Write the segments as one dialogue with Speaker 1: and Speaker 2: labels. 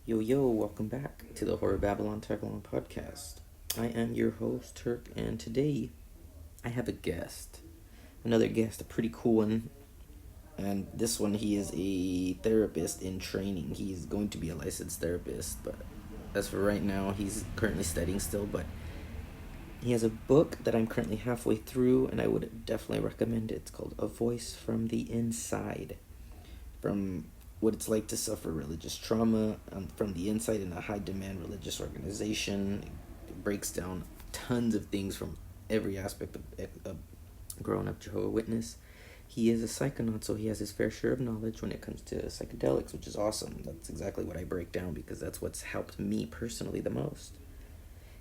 Speaker 1: Yo, yo, welcome back to the Horror Babylon Tagalong podcast. I am your host, Turk, and today I have a guest. Another guest, a pretty cool one. And this one, he is a therapist in training. He's going to be a licensed therapist, but as for right now, he's currently studying still. But he has a book that I'm currently halfway through, and I would definitely recommend it. It's called A Voice from the Inside. From what it's like to suffer religious trauma from the inside in a high demand religious organization. It breaks down tons of things from every aspect of growing up Jehovah Witness. He is a psychonaut, so he has his fair share of knowledge when it comes to psychedelics, which is awesome. That's exactly what I break down because that's what's helped me personally the most.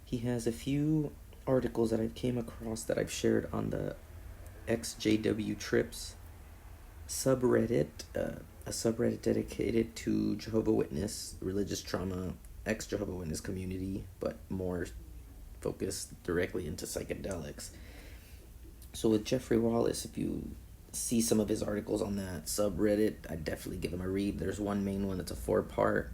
Speaker 1: He has a few articles that I've came across that I've shared on the exJw trips subreddit, a subreddit dedicated to Jehovah Witness, religious trauma, ex Jehovah Witness community, but more focused directly into psychedelics. So with Geoffrey Wallis, if you see some of his articles on that subreddit, I'd definitely give him a read. There's one main one that's a 4-part,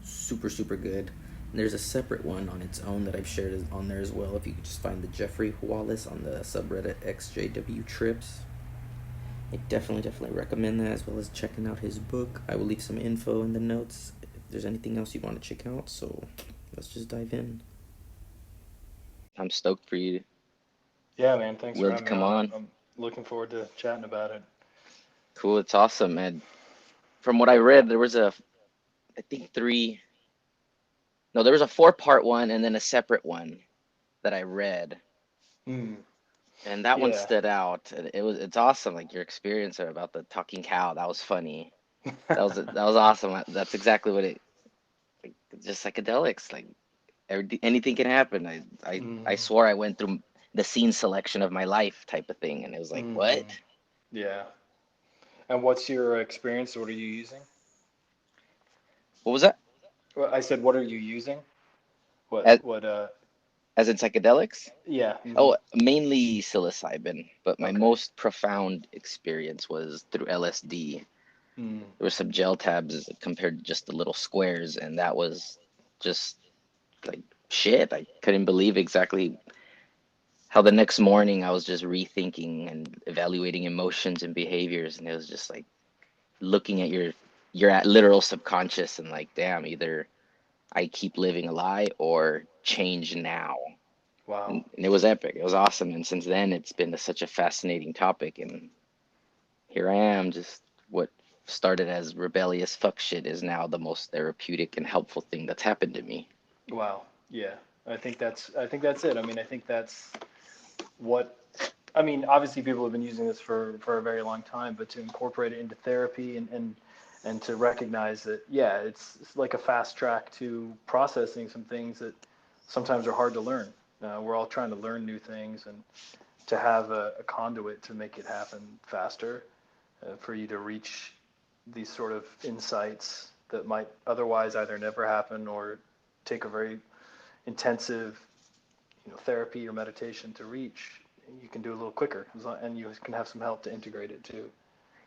Speaker 1: super good. And there's a separate one on its own that I've shared on there as well. If you could just find the Geoffrey Wallis on the subreddit XJW Trips, I definitely recommend that, as well as checking out his book. I will leave some info in the notes if there's anything else you want to check out. So let's just dive in.
Speaker 2: I'm stoked for you.
Speaker 3: Yeah, man, thanks for
Speaker 2: Willing to
Speaker 3: having me
Speaker 2: come
Speaker 3: on.
Speaker 2: on.
Speaker 3: I'm looking forward to chatting about it.
Speaker 2: Cool, it's awesome. And from what I read, there was I think three, no, there was a four-part one and then a separate one that I read.
Speaker 3: Hmm.
Speaker 2: And that one
Speaker 3: Yeah.
Speaker 2: stood out. And it's awesome. Like your experience about the talking cow, that was funny. That was awesome. That's exactly what like, just psychedelics. Like anything can happen. I
Speaker 3: Hmm.
Speaker 2: swore I went through the scene selection of my life type of thing. And it was like, what?
Speaker 3: Hmm. Yeah. And what's your experience? What are you using?
Speaker 2: What was that?
Speaker 3: Well, I said, what are you using? What,
Speaker 2: As,
Speaker 3: what,
Speaker 2: as in psychedelics?
Speaker 3: yeah. Hmm.
Speaker 2: Oh, mainly psilocybin, but my
Speaker 3: Okay.
Speaker 2: most profound experience was through LSD.
Speaker 3: Hmm.
Speaker 2: There were some gel tabs compared to just the little squares, and that was just like shit. I couldn't believe exactly how the next morning I was just rethinking and evaluating emotions and behaviors, and it was just like looking at your at literal subconscious and like, damn, either I keep living a lie or change now.
Speaker 3: Wow.
Speaker 2: And it was epic. It was awesome. And since then, it's been such a fascinating topic. And here I am, just what started as rebellious fuck shit is now the most therapeutic and helpful thing that's happened to me.
Speaker 3: Wow. Yeah. I think that's it. I mean, I think that's what, I mean, obviously people have been using this for a very long time, but to incorporate it into therapy and to recognize that, yeah, it's like a fast track to processing some things that sometimes are hard to learn. We're all trying to learn new things, and to have a conduit to make it happen faster, for you to reach these sort of insights that might otherwise either never happen or take a very intensive, therapy or meditation to reach, you can do a little quicker, and you can have some help to integrate it too.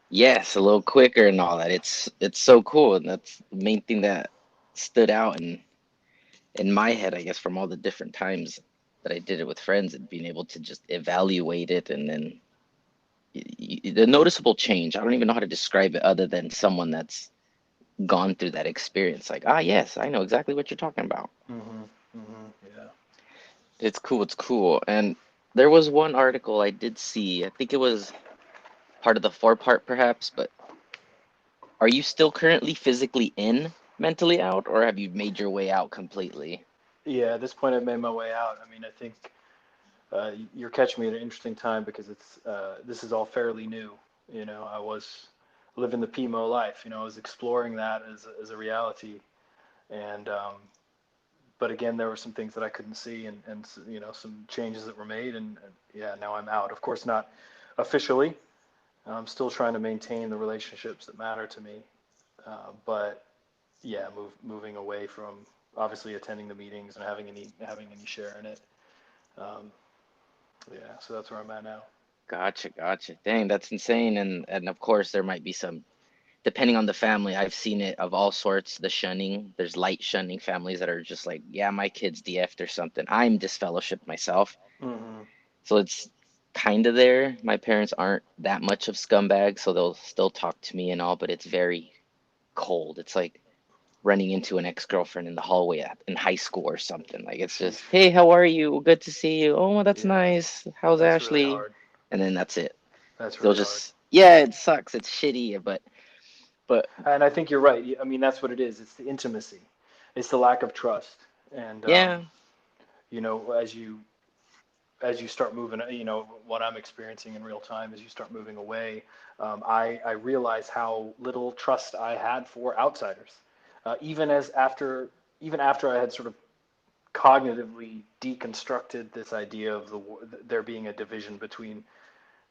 Speaker 2: Yes, a little quicker and all that. It's so cool, and that's the main thing that stood out in my head, I guess, from all the different times that I did it with friends and being able to just evaluate it and then the noticeable change. I don't even know how to describe it other than someone that's gone through that experience. Like, ah, yes, I know exactly what you're talking about.
Speaker 3: Mm-hmm. Mm-hmm. Yeah.
Speaker 2: It's cool. It's cool. And there was one article I did see. I think it was part of the four-part, perhaps. But are you still currently physically in, mentally out, or have you made your way out completely?
Speaker 3: Yeah. At this point, I've made my way out. I mean, I think you're catching me at an interesting time because this is all fairly new. I was living the Pomo life. I was exploring that as a reality, and but again, there were some things that I couldn't see, and some changes that were made, and yeah, now I'm out. Of course, not officially. I'm still trying to maintain the relationships that matter to me, but yeah, moving away from obviously attending the meetings and having any share in it. Um, yeah, so that's where I'm at now.
Speaker 2: Gotcha, gotcha. Dang, that's insane. And of course there might be some depending on the family, I've seen it of all sorts. The shunning, there's light shunning families that are just like, yeah, my kid's DF'd or something. I'm disfellowshipped myself,
Speaker 3: Mm-hmm.
Speaker 2: so it's kind of there. My parents aren't that much of scumbags, so they'll still talk to me and all, but it's very cold. It's like running into an ex-girlfriend in the hallway in high school or something. Like it's
Speaker 3: Sheesh.
Speaker 2: just, hey, how are you? Good to see you. Oh, that's
Speaker 3: Yeah,
Speaker 2: nice. How's
Speaker 3: that's really
Speaker 2: Ashley?
Speaker 3: hard.
Speaker 2: And then that's it.
Speaker 3: That's
Speaker 2: They'll
Speaker 3: really hard.
Speaker 2: just, yeah, it sucks. It's shitty, but
Speaker 3: And I think you're right. I mean, that's what it is. It's the intimacy. It's the lack of trust. And
Speaker 2: yeah,
Speaker 3: you know, as you start moving, you know, what I'm experiencing in real time as you start moving away, I realize how little trust I had for outsiders. Even as after even after I had sort of cognitively deconstructed this idea of there being a division between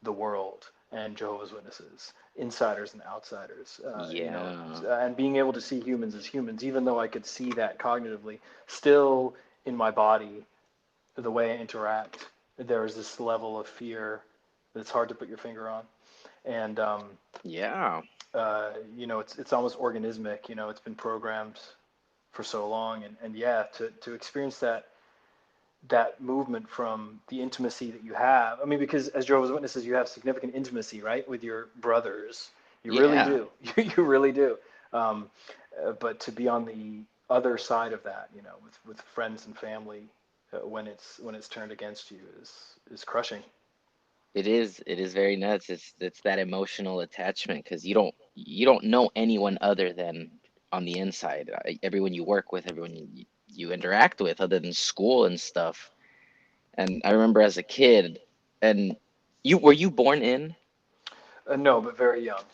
Speaker 3: the world and Jehovah's Witnesses, insiders and outsiders, you know,
Speaker 2: yeah.
Speaker 3: and being able to see humans as humans, even though I could see that cognitively, still in my body, the way I interact, there is this level of fear that's hard to put your finger on. And,
Speaker 2: Yeah,
Speaker 3: you know, it's almost organismic, you know, it's been programmed for so long. And yeah, to experience that movement from the intimacy that you have. I mean, because as Jehovah's Witnesses, you have significant intimacy, right, with your brothers. You really
Speaker 2: yeah.
Speaker 3: do. You really do. Um, but to be on the other side of that, you know, with friends and family, when it's turned against you is crushing.
Speaker 2: It is very nuts. It's that emotional attachment because you don't know anyone other than on the inside. Everyone you work with, everyone you interact with, other than school and stuff. And I remember as a kid, and you born in
Speaker 3: No, but very young.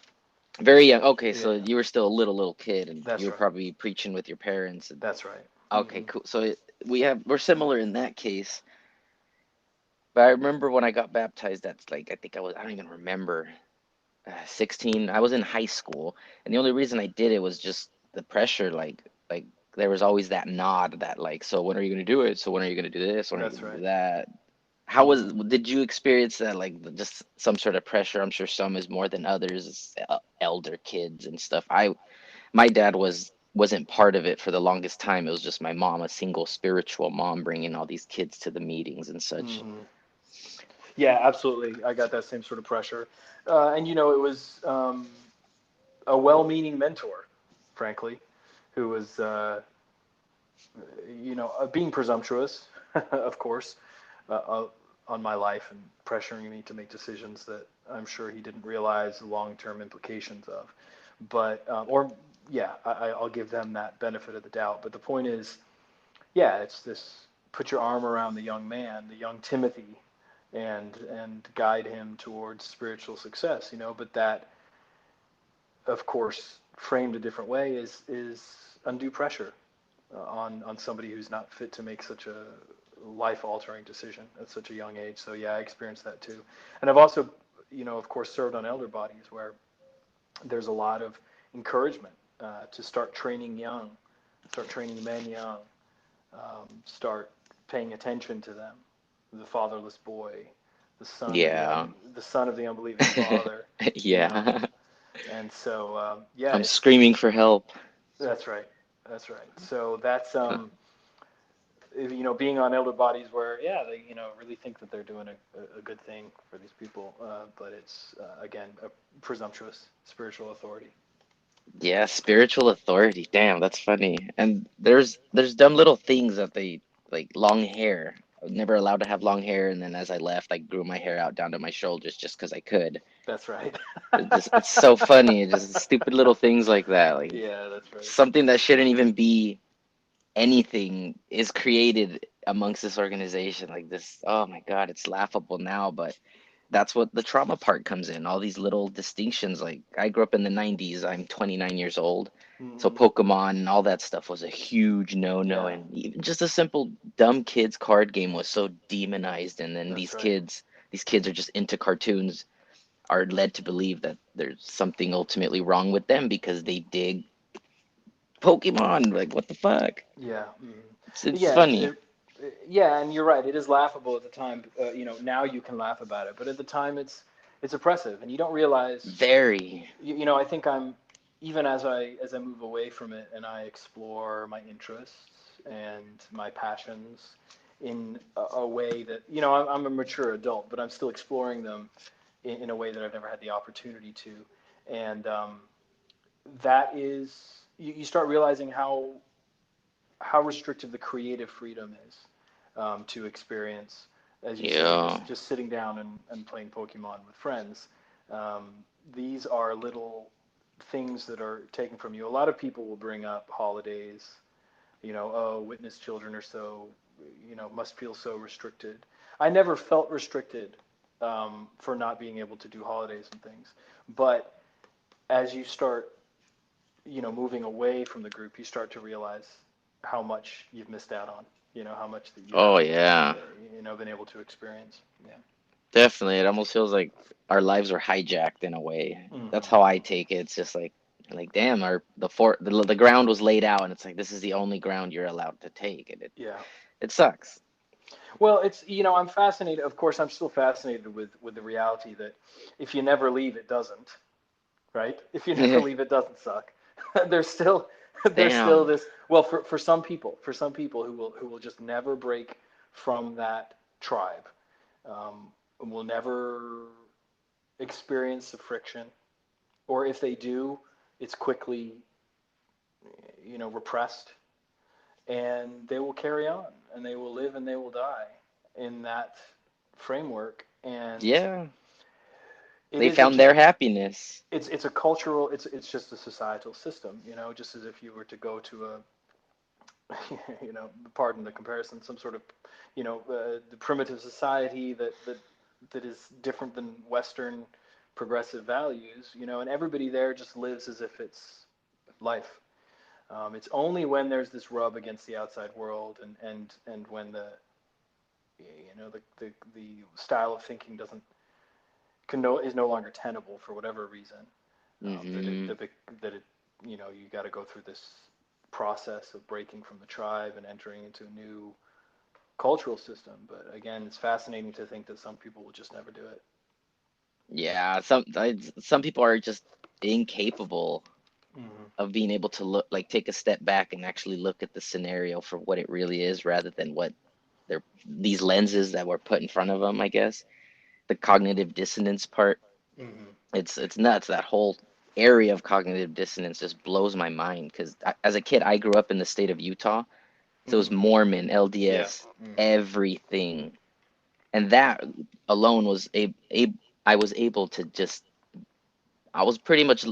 Speaker 2: very young? Okay, so
Speaker 3: Yeah,
Speaker 2: you were still a little kid, and you
Speaker 3: that's
Speaker 2: were
Speaker 3: right.
Speaker 2: probably preaching with your parents. And
Speaker 3: That's right.
Speaker 2: okay,
Speaker 3: Hmm.
Speaker 2: cool. So we're similar in that case. But I remember when I got baptized, that's like I don't even remember 16. I was in high school, and the only reason I did it was just the pressure. Like there was always that nod that like, so when are you gonna do it? So when are you gonna do this? When are you
Speaker 3: That's
Speaker 2: gonna do
Speaker 3: right.
Speaker 2: that?
Speaker 3: Hmm.
Speaker 2: Did you experience that like just some sort of pressure? I'm sure some is more than others, elder kids and stuff. My dad wasn't part of it for the longest time. It was just my mom, a single spiritual mom, bringing all these kids to the meetings and such.
Speaker 3: Hmm. Yeah, absolutely. I got that same sort of pressure, and you know, it was a well-meaning mentor, frankly, who was, you know, being presumptuous, of course, uh, uh, on my life and pressuring me to make decisions that I'm sure he didn't realize the long-term implications of. But, or yeah, I'll give them that benefit of the doubt. But the point is, yeah, it's this: put your arm around the young man, the young Timothy, and guide him towards spiritual success. You know, but that, of course, framed a different way, is undue pressure on somebody who's not fit to make such a life altering decision at such a young age. So yeah, I experienced that too. And I've also, you know, of course, served on elder bodies where there's a lot of encouragement to start training young, start training men young, start paying attention to them, the fatherless boy,
Speaker 2: Yeah.
Speaker 3: the son of the unbelieving father, you know.
Speaker 2: Yeah.
Speaker 3: And so yeah,
Speaker 2: I'm screaming for help.
Speaker 3: that's right, that's right. So that's you know, being on elder bodies where, yeah, they, you know, really think that they're doing a good thing for these people, but it's, again, a presumptuous spiritual authority.
Speaker 2: Yeah, spiritual authority. Damn, that's funny. And there's dumb little things that they like long hair. I was never allowed to have long hair, and then as I left, I grew my hair out down to my shoulders just because I could.
Speaker 3: That's right.
Speaker 2: It's so funny. It's just stupid little things like that. Like
Speaker 3: Yeah, that's right.
Speaker 2: something that shouldn't even be anything is created amongst this organization. Like this, oh my God, it's laughable now, but that's what the trauma part comes in. All these little distinctions. Like I grew up in the 90s. I'm 29 years old. So
Speaker 3: Hmm.
Speaker 2: Pokemon and all that stuff was a huge no-no.
Speaker 3: Yeah,
Speaker 2: And even just a simple dumb kids card game was so demonized. And then
Speaker 3: that's right.
Speaker 2: these kids are just into cartoons, are led to believe that there's something ultimately wrong with them because they dig Pokemon. Like what the fuck?
Speaker 3: Yeah. Hmm.
Speaker 2: It's
Speaker 3: Yeah,
Speaker 2: funny.
Speaker 3: yeah, and you're right. It is laughable at the time. You know, now you can laugh about it, but at the time, it's oppressive, and you don't realize.
Speaker 2: Very.
Speaker 3: You know, I think even as I move away from it and I explore my interests and my passions in a way that, I'm a mature adult, but I'm still exploring them in a way that I've never had the opportunity to. And that is, you start realizing how restrictive the creative freedom is, to experience, as you say,
Speaker 2: Yeah.
Speaker 3: just sitting down and playing Pokemon with friends. Um, these are little things that are taken from you. A lot of people will bring up holidays, oh, witness children are so, must feel so restricted. I never felt restricted, for not being able to do holidays and things. But as you start, moving away from the group, you start to realize how much you've missed out on, how much that you
Speaker 2: Oh
Speaker 3: haven't,
Speaker 2: yeah.
Speaker 3: been able to experience. Yeah.
Speaker 2: Definitely. It almost feels like our lives are hijacked in a way. That's
Speaker 3: Hmm.
Speaker 2: how I take it. It's just like damn, the ground was laid out and it's like this is the only ground you're allowed to take and it
Speaker 3: Yeah.
Speaker 2: it sucks.
Speaker 3: Well, it's, I'm fascinated. Of course, I'm still fascinated with the reality that if you never leave, it doesn't, right? If you never leave, it doesn't suck. there's still there's still
Speaker 2: Damn.
Speaker 3: this. Well, for some people who will just never break from that tribe, and will never experience the friction, or if they do, it's quickly, repressed, and they will carry on, and they will live and they will die in that framework. And
Speaker 2: Yeah.
Speaker 3: it
Speaker 2: They
Speaker 3: is a
Speaker 2: found
Speaker 3: just
Speaker 2: their happiness.
Speaker 3: it's a cultural, it's just a societal system, just as if you were to go to a, pardon the comparison, some sort of, the primitive society that is different than Western progressive values, and everybody there just lives as if it's life. It's only when there's this rub against the outside world, and when the style of thinking doesn't is no longer tenable for whatever reason, that it
Speaker 2: Hmm.
Speaker 3: that it, that it you got to go through this process of breaking from the tribe and entering into a new cultural system. But again, it's fascinating to think that some people will just never do it.
Speaker 2: Yeah, some people are just incapable
Speaker 3: Hmm.
Speaker 2: of being able to look like take a step back and actually look at the scenario for what it really is rather than what they're these lenses that were put in front of them, I guess. The cognitive dissonance part,
Speaker 3: Hmm.
Speaker 2: it's nuts. That whole area of cognitive dissonance just blows my mind because as a kid I grew up in the state of Utah, so it was
Speaker 3: Hmm.
Speaker 2: Mormon,
Speaker 3: Yeah.
Speaker 2: LDS,
Speaker 3: Hmm.
Speaker 2: everything, and that alone was I was able to just I was pretty much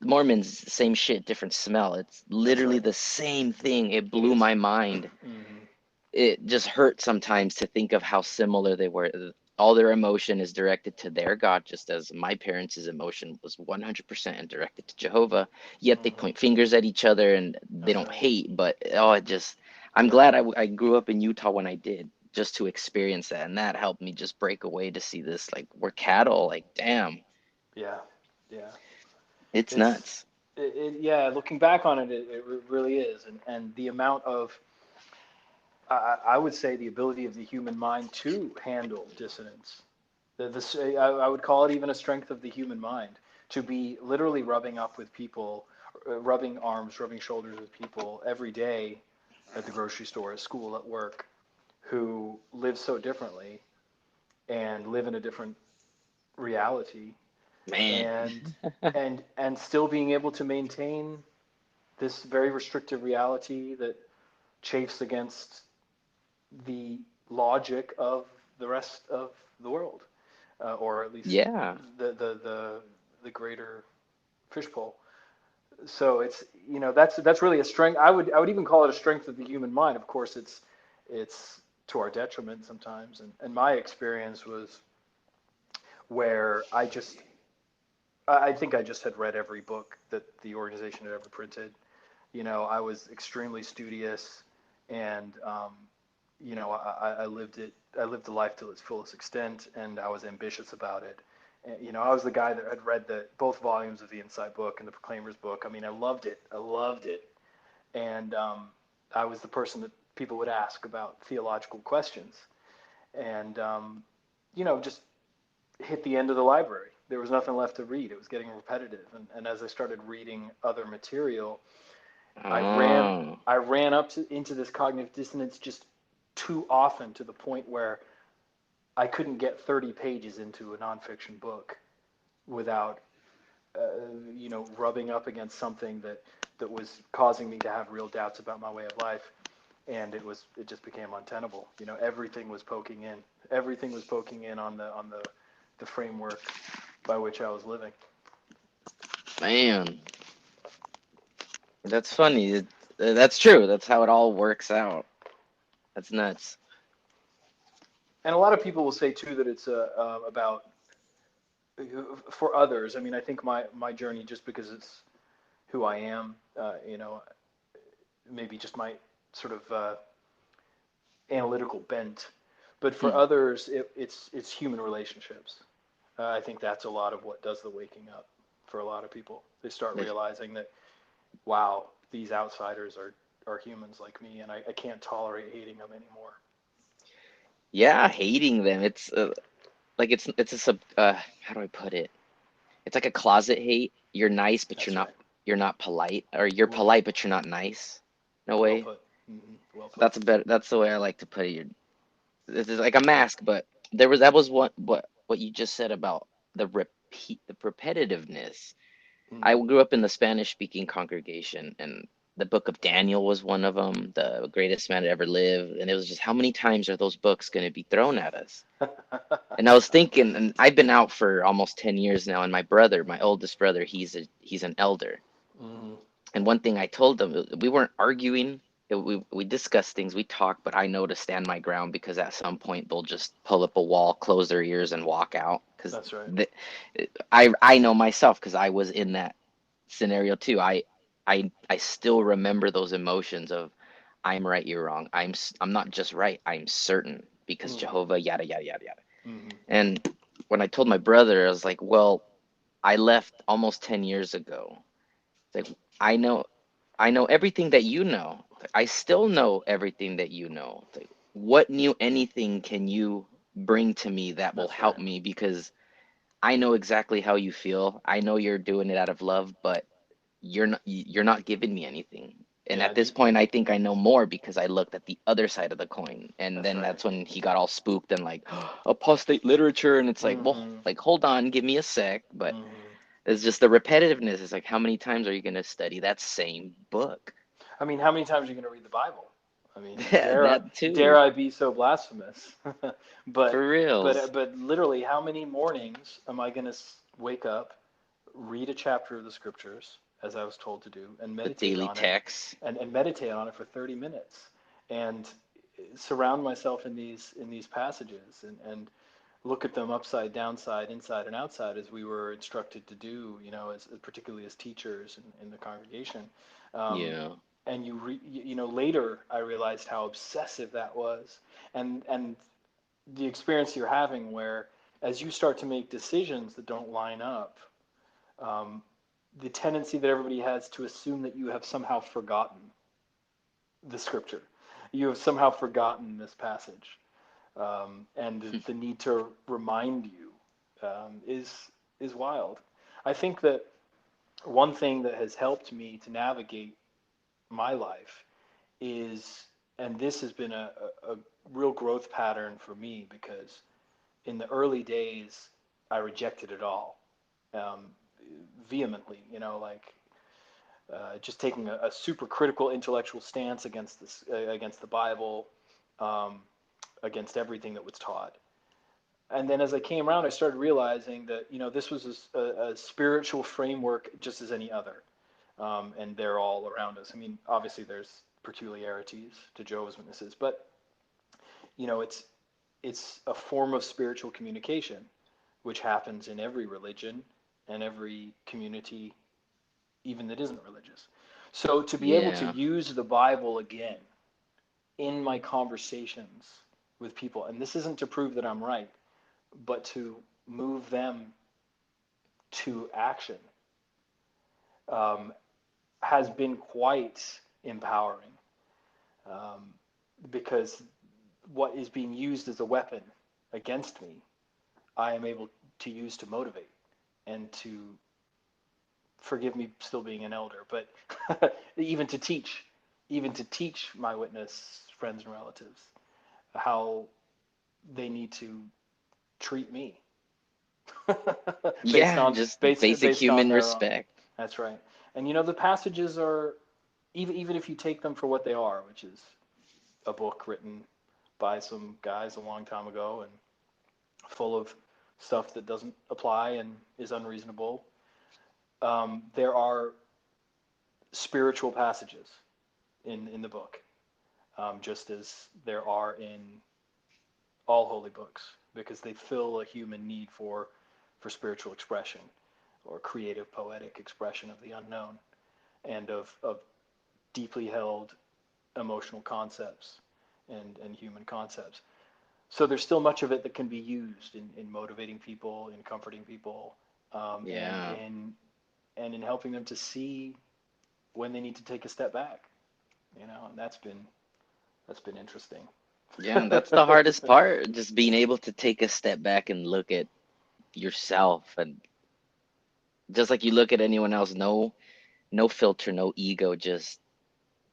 Speaker 2: Mormons, same shit, different smell. It's
Speaker 3: That's
Speaker 2: literally
Speaker 3: right.
Speaker 2: the same thing. It
Speaker 3: It
Speaker 2: blew
Speaker 3: is.
Speaker 2: my mind.
Speaker 3: Hmm.
Speaker 2: It just hurt sometimes to think of how similar they were. All their emotion is directed to their God, just as my parents' emotion was 100% directed to Jehovah. Yet they
Speaker 3: Hmm.
Speaker 2: point fingers at each other and they
Speaker 3: That's
Speaker 2: don't
Speaker 3: right.
Speaker 2: hate. But oh, it just, I'm
Speaker 3: Yeah.
Speaker 2: glad I grew up in Utah when I did, just to experience that. And that helped me just break away to see this, like, we're cattle. Like, damn,
Speaker 3: Yeah. Yeah.
Speaker 2: it's
Speaker 3: It's
Speaker 2: nuts.
Speaker 3: yeah. Looking back on it, it really is, and the amount of, I would say, the ability of the human mind to handle dissonance. I would call it even a strength of the human mind to be literally rubbing up with people, rubbing arms, rubbing shoulders with people every day at the grocery store, at school, at work, who live so differently and live in a different reality,
Speaker 2: Man.
Speaker 3: and and still being able to maintain this very restrictive reality that chafes against the logic of the rest of the world, or at least
Speaker 2: Yeah.
Speaker 3: the greater fishbowl. So it's, that's really a strength. I would even call it a strength of the human mind. Of course, it's to our detriment sometimes. And my experience was where I think I just had read every book that the organization had ever printed. I was extremely studious, and I lived it. I lived the life to its fullest extent, and I was ambitious about it. And, I was the guy that had read both volumes of the Insight book and the Proclaimer's book. I mean, I loved it. I loved it, and I was the person that people would ask about theological questions, and just hit the end of the library. there was nothing left to read. It was getting repetitive. And as I started reading other material,
Speaker 2: Oh,
Speaker 3: I ran into this cognitive dissonance just too often, to the point where I couldn't get 30 pages into a nonfiction book without, rubbing up against something that was causing me to have real doubts about my way of life. And it just became untenable. Everything was poking in. Everything was poking in on the framework by which I was living.
Speaker 2: man, that's funny. That's true. That's how it all works out. That's nuts.
Speaker 3: And a lot of people will say too that it's about for others. I mean, I think my journey, just because it's who I am, maybe just my sort of analytical bent. But for
Speaker 2: Hmm.
Speaker 3: others, it's human relationships. I think that's a lot of what does the waking up for a lot of people. They start
Speaker 2: Like,
Speaker 3: realizing that, wow, these outsiders are humans like me, and I can't tolerate hating them anymore.
Speaker 2: yeah, hating them. It's like it's a sub. How do I put it? It's like a closet hate. You're nice, but
Speaker 3: That's right.
Speaker 2: you're not polite, or you're
Speaker 3: Mm,
Speaker 2: polite, but you're not nice. No
Speaker 3: well
Speaker 2: way.
Speaker 3: put. Well put.
Speaker 2: That's the way I like to put it. It's like a mask, but that was what you just said about the repetitiveness. I
Speaker 3: Mm,
Speaker 2: grew up in the Spanish speaking congregation, and the book of Daniel was one of them, the greatest man to ever live. And it was just, how many times are those books going to be thrown at us? And I was thinking, and I've been out for almost 10 years now, and my brother, my oldest brother, he's an elder.
Speaker 3: mm,
Speaker 2: And one thing I told them, we weren't arguing. We discussed things, we talked, but I know to stand my ground, because at some point they'll just pull up a wall, close their ears, and walk out. Because
Speaker 3: that's right.
Speaker 2: I know myself, because I was in that scenario too. I still remember those emotions of, I'm right, you're wrong. I'm not just right. I'm certain, because
Speaker 3: Mm,
Speaker 2: Jehovah, yada yada yada yada.
Speaker 3: mm,
Speaker 2: And when I told my brother, I was like, well, I left almost 10 years ago. It's like, I know I know everything that you know. I still know everything that you know. It's like, what new anything can you bring to me that will
Speaker 3: that's
Speaker 2: help
Speaker 3: right.
Speaker 2: me? Because I know exactly how you feel. I know you're doing it out of love, but you're not giving me anything. And
Speaker 3: Yeah,
Speaker 2: at this point, I think I know more, because I looked at the other side of the coin. And
Speaker 3: that's
Speaker 2: then
Speaker 3: right.
Speaker 2: that's when he got all spooked and like, apostate literature. And it's like, well,
Speaker 3: Mm-hmm.
Speaker 2: like, hold on, give me a sec. But
Speaker 3: Mm-hmm.
Speaker 2: it's just the repetitiveness. It's like, how many times are you going to study that same book?
Speaker 3: I mean, how many times are you going to read the Bible? I mean,
Speaker 2: Yeah, that
Speaker 3: dare
Speaker 2: too.
Speaker 3: I be so blasphemous? but
Speaker 2: For reals.
Speaker 3: but literally, how many mornings am I going to wake up, read a chapter of the scriptures as I was told to do, and
Speaker 2: The
Speaker 3: meditate
Speaker 2: daily
Speaker 3: on it,
Speaker 2: text.
Speaker 3: and meditate on it for 30 minutes, and surround myself in these passages, and look at them upside, downside, inside, and outside, as we were instructed to do, as particularly as teachers in the congregation. Um,
Speaker 2: Yeah.
Speaker 3: and later I realized how obsessive that was, and the experience you're having, where as you start to make decisions that don't line up, um, the tendency that everybody has to assume that you have somehow forgotten the scripture, you have somehow forgotten this passage, and the need to remind you is wild. I think that one thing that has helped me to navigate my life is, and this has been a real growth pattern for me, because in the early days I rejected it all, um, vehemently, like just taking a super critical intellectual stance against against the Bible, um, against everything that was taught. And then as I came around, I started realizing that this was a spiritual framework just as any other, and they're all around us. I mean, obviously there's peculiarities to Jehovah's Witnesses, but it's a form of spiritual communication, which happens in every religion and every community, even that isn't religious. So to be able to
Speaker 2: Yeah.
Speaker 3: use the Bible again in my conversations with people, and this isn't to prove that I'm right, but to move them to action, um, has been quite empowering, um, because what is being used as a weapon against me, I am able to use to motivate. and to forgive me still being an elder, but even to teach, my witness friends and relatives how they need to treat me based
Speaker 2: Yeah,
Speaker 3: on
Speaker 2: just basic human
Speaker 3: their
Speaker 2: respect.
Speaker 3: that's right. And the passages are, even if you take them for what they are, which is a book written by some guys a long time ago and full of stuff that doesn't apply and is unreasonable, there are spiritual passages in the book, just as there are in all holy books, because they fill a human need for spiritual expression or creative poetic expression of the unknown and of deeply held emotional concepts and human concepts. So there's still much of it that can be used in motivating people, in comforting people,
Speaker 2: Yeah.
Speaker 3: and in helping them to see when they need to take a step back. And that's been interesting.
Speaker 2: Yeah, and that's the hardest part, just being able to take a step back and look at yourself, and just like you look at anyone else, no filter, no ego, just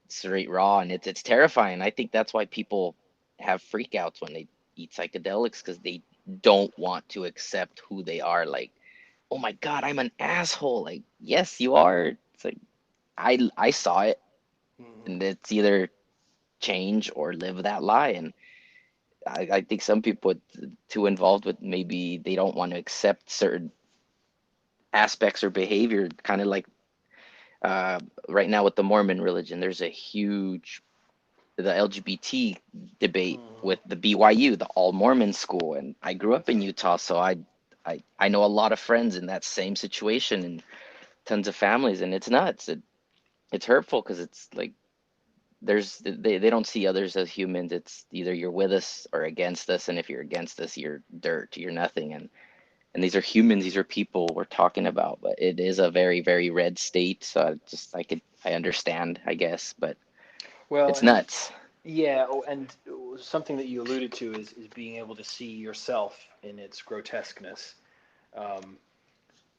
Speaker 2: straight raw, and it's terrifying. I think that's why people have freakouts when they eat psychedelics, because they don't want to accept who they are. Like, oh my God, I'm an asshole. Like, yes, you are. It's like I saw it,
Speaker 3: Mm-hmm.
Speaker 2: and it's either change or live that lie. And I think some people too involved with, maybe they don't want to accept certain aspects or behavior, kind of like uh, right now with the Mormon religion, there's a huge the LGBT debate
Speaker 3: Mm-hmm.
Speaker 2: with the BYU, the all Mormon school, and I grew up in Utah, so I know a lot of friends in that same situation and tons of families, and it's nuts. It's hurtful because it's like they don't see others as humans. It's either you're with us or against us, and if you're against us, you're dirt, you're nothing. And these are humans, these are people we're talking about, but it is a very, very red state. So I understand, I guess, but
Speaker 3: Well,
Speaker 2: it's
Speaker 3: and
Speaker 2: nuts.
Speaker 3: yeah, and something that you alluded to is being able to see yourself in its grotesqueness. Um,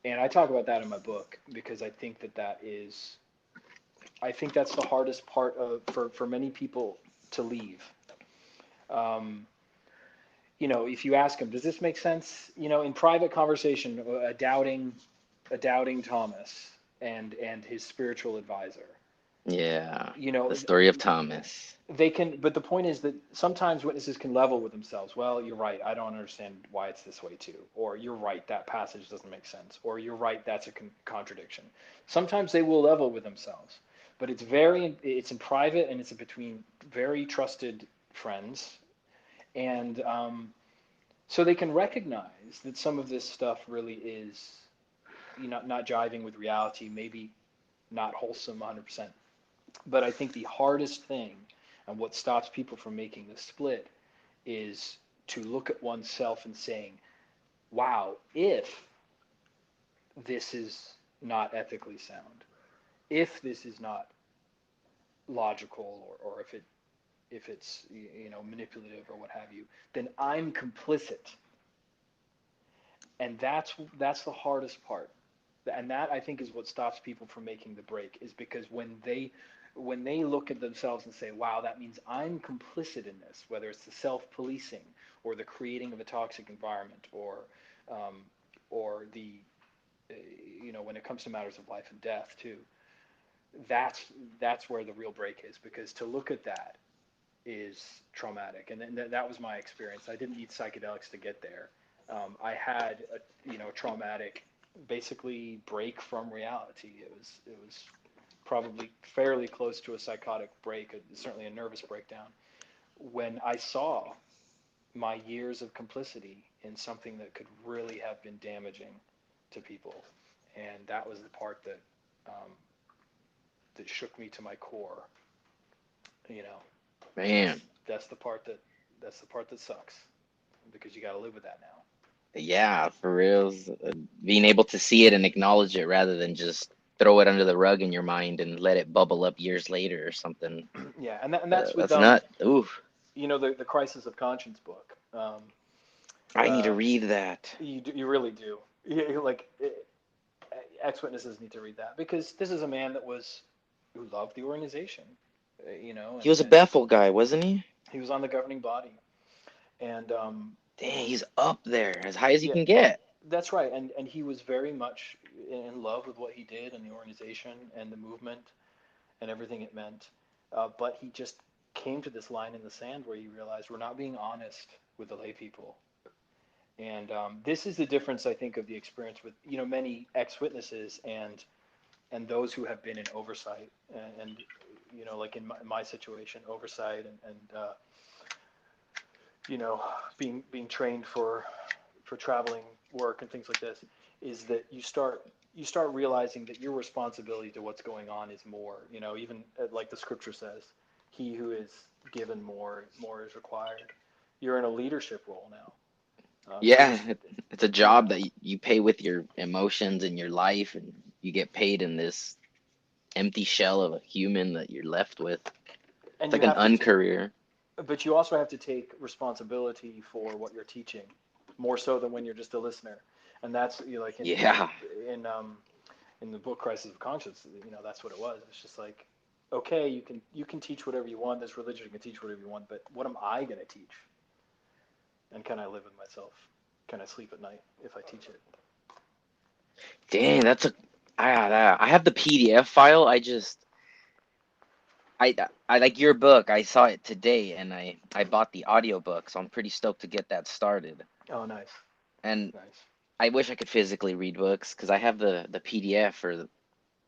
Speaker 3: and I talk about that in my book because I think that's the hardest part for many people to leave. Um, if you ask them, does this make sense? In private conversation, a doubting Thomas and his spiritual advisor.
Speaker 2: Yeah,
Speaker 3: You
Speaker 2: the
Speaker 3: know,
Speaker 2: story of Thomas.
Speaker 3: they can, but the point is that sometimes witnesses can level with themselves. Well, you're right. I don't understand why it's this way too. Or you're right. That passage doesn't make sense. Or you're right. That's a contradiction. Sometimes they will level with themselves, but it's in private and it's between very trusted friends. And so they can recognize that some of this stuff really is, not jiving with reality, maybe not wholesome 100%. But I think the hardest thing and what stops people from making the split is to look at oneself and saying, wow, if this is not ethically sound, if this is not logical, or if it's manipulative or what have you, then I'm complicit. And that's the hardest part. And that, I think, is what stops people from making the break, is because when they look at themselves and say, wow, that means I'm complicit in this, whether it's the self-policing or the creating of a toxic environment, um, or the when it comes to matters of life and death too, that's where the real break is, because to look at that is traumatic. And then that was my experience. I didn't need psychedelics to get there. I had a traumatic, basically, break from reality. It was probably fairly close to a psychotic break, certainly a nervous breakdown, when I saw my years of complicity in something that could really have been damaging to people. And that was the part that shook me to my core. You know, and that's
Speaker 2: Man,
Speaker 3: that's the part that that's the part that sucks, because you got to live with that now.
Speaker 2: yeah, for reals. Being able to see it and acknowledge it rather than just throw it under the rug in your mind and let it bubble up years later or something.
Speaker 3: Yeah, and that's with
Speaker 2: That's not. Ooh,
Speaker 3: the Crisis of Conscience book.
Speaker 2: I need to
Speaker 3: Uh,
Speaker 2: read that.
Speaker 3: you really do. Yeah, like ex-witnesses need to read that because this is a man who loved the organization,
Speaker 2: He was a
Speaker 3: and
Speaker 2: Bethel guy, wasn't he?
Speaker 3: he was on the governing body, and
Speaker 2: Dang, he's up there, as high as you
Speaker 3: yeah,
Speaker 2: can get.
Speaker 3: that's right, and he was very much in love with what he did and the organization and the movement and everything it meant, but he just came to this line in the sand where he realized we're not being honest with the lay people. And this is the difference, I think, of the experience with many ex-witnesses and those who have been in oversight and like in my situation, oversight and being trained for traveling work and things like this, is that you start realizing that your responsibility to what's going on is more. Even like the scripture says, he who is given more is required. You're in a leadership role now. So
Speaker 2: Yeah,
Speaker 3: this,
Speaker 2: it's a
Speaker 3: yeah,
Speaker 2: job that you pay with your emotions and your life, and you get paid in this empty shell of a human that you're left with. It's
Speaker 3: and
Speaker 2: like
Speaker 3: you
Speaker 2: an
Speaker 3: have to,
Speaker 2: uncareer.
Speaker 3: but you also have to take responsibility for what you're teaching, more so than when you're just a listener. And that's like
Speaker 2: Yeah.
Speaker 3: in the book Crisis of Conscience, that's what it was. It's just like, okay, you can teach whatever you want. This religion can teach whatever you want, but what am I going to teach? And can I live with myself? Can I sleep at night if I teach it?
Speaker 2: Dang, I have the PDF file. I I like your book. I saw it today and I bought the audiobook, so I'm pretty stoked to get that started.
Speaker 3: Oh, nice,
Speaker 2: And
Speaker 3: nice.
Speaker 2: I wish I could physically read books because I have the PDF for the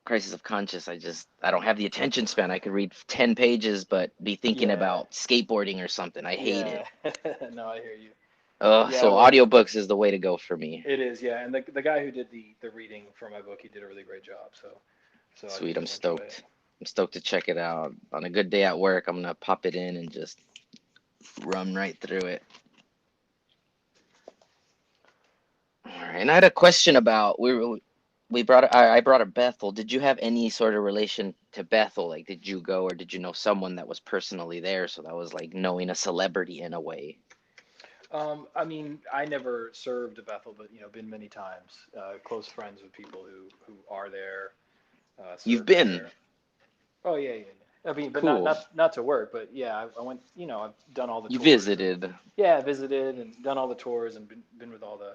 Speaker 2: Crisis of Conscience. I don't have the attention span. I could read 10 pages but be thinking
Speaker 3: Yeah,
Speaker 2: about skateboarding or something. I hate it.
Speaker 3: yeah. No, I hear you. Yeah,
Speaker 2: So
Speaker 3: well,
Speaker 2: audiobooks is the way to go for me.
Speaker 3: it is. Yeah, and the guy who did the reading for my book, he did a really great job. So I
Speaker 2: Sweet,
Speaker 3: think
Speaker 2: I'm
Speaker 3: you'll enjoy it.
Speaker 2: stoked. I'm stoked to check it out. On a good day at work, I'm gonna pop it in and just run right through it. All right. And I had a question about we brought I brought up Bethel. Did you have any sort of relation to Bethel? Like, did you go or did you know someone that was personally there? So that was like knowing a celebrity in a way.
Speaker 3: I mean, I never served at Bethel, but been many times. Close friends with people who are there,
Speaker 2: You've
Speaker 3: serve
Speaker 2: been
Speaker 3: there. Oh yeah, yeah, yeah. I mean, but not
Speaker 2: cool.
Speaker 3: not not to work, but yeah, I went. I've done all the
Speaker 2: You
Speaker 3: tours and
Speaker 2: visited.
Speaker 3: yeah, visited and done all the tours and been with all the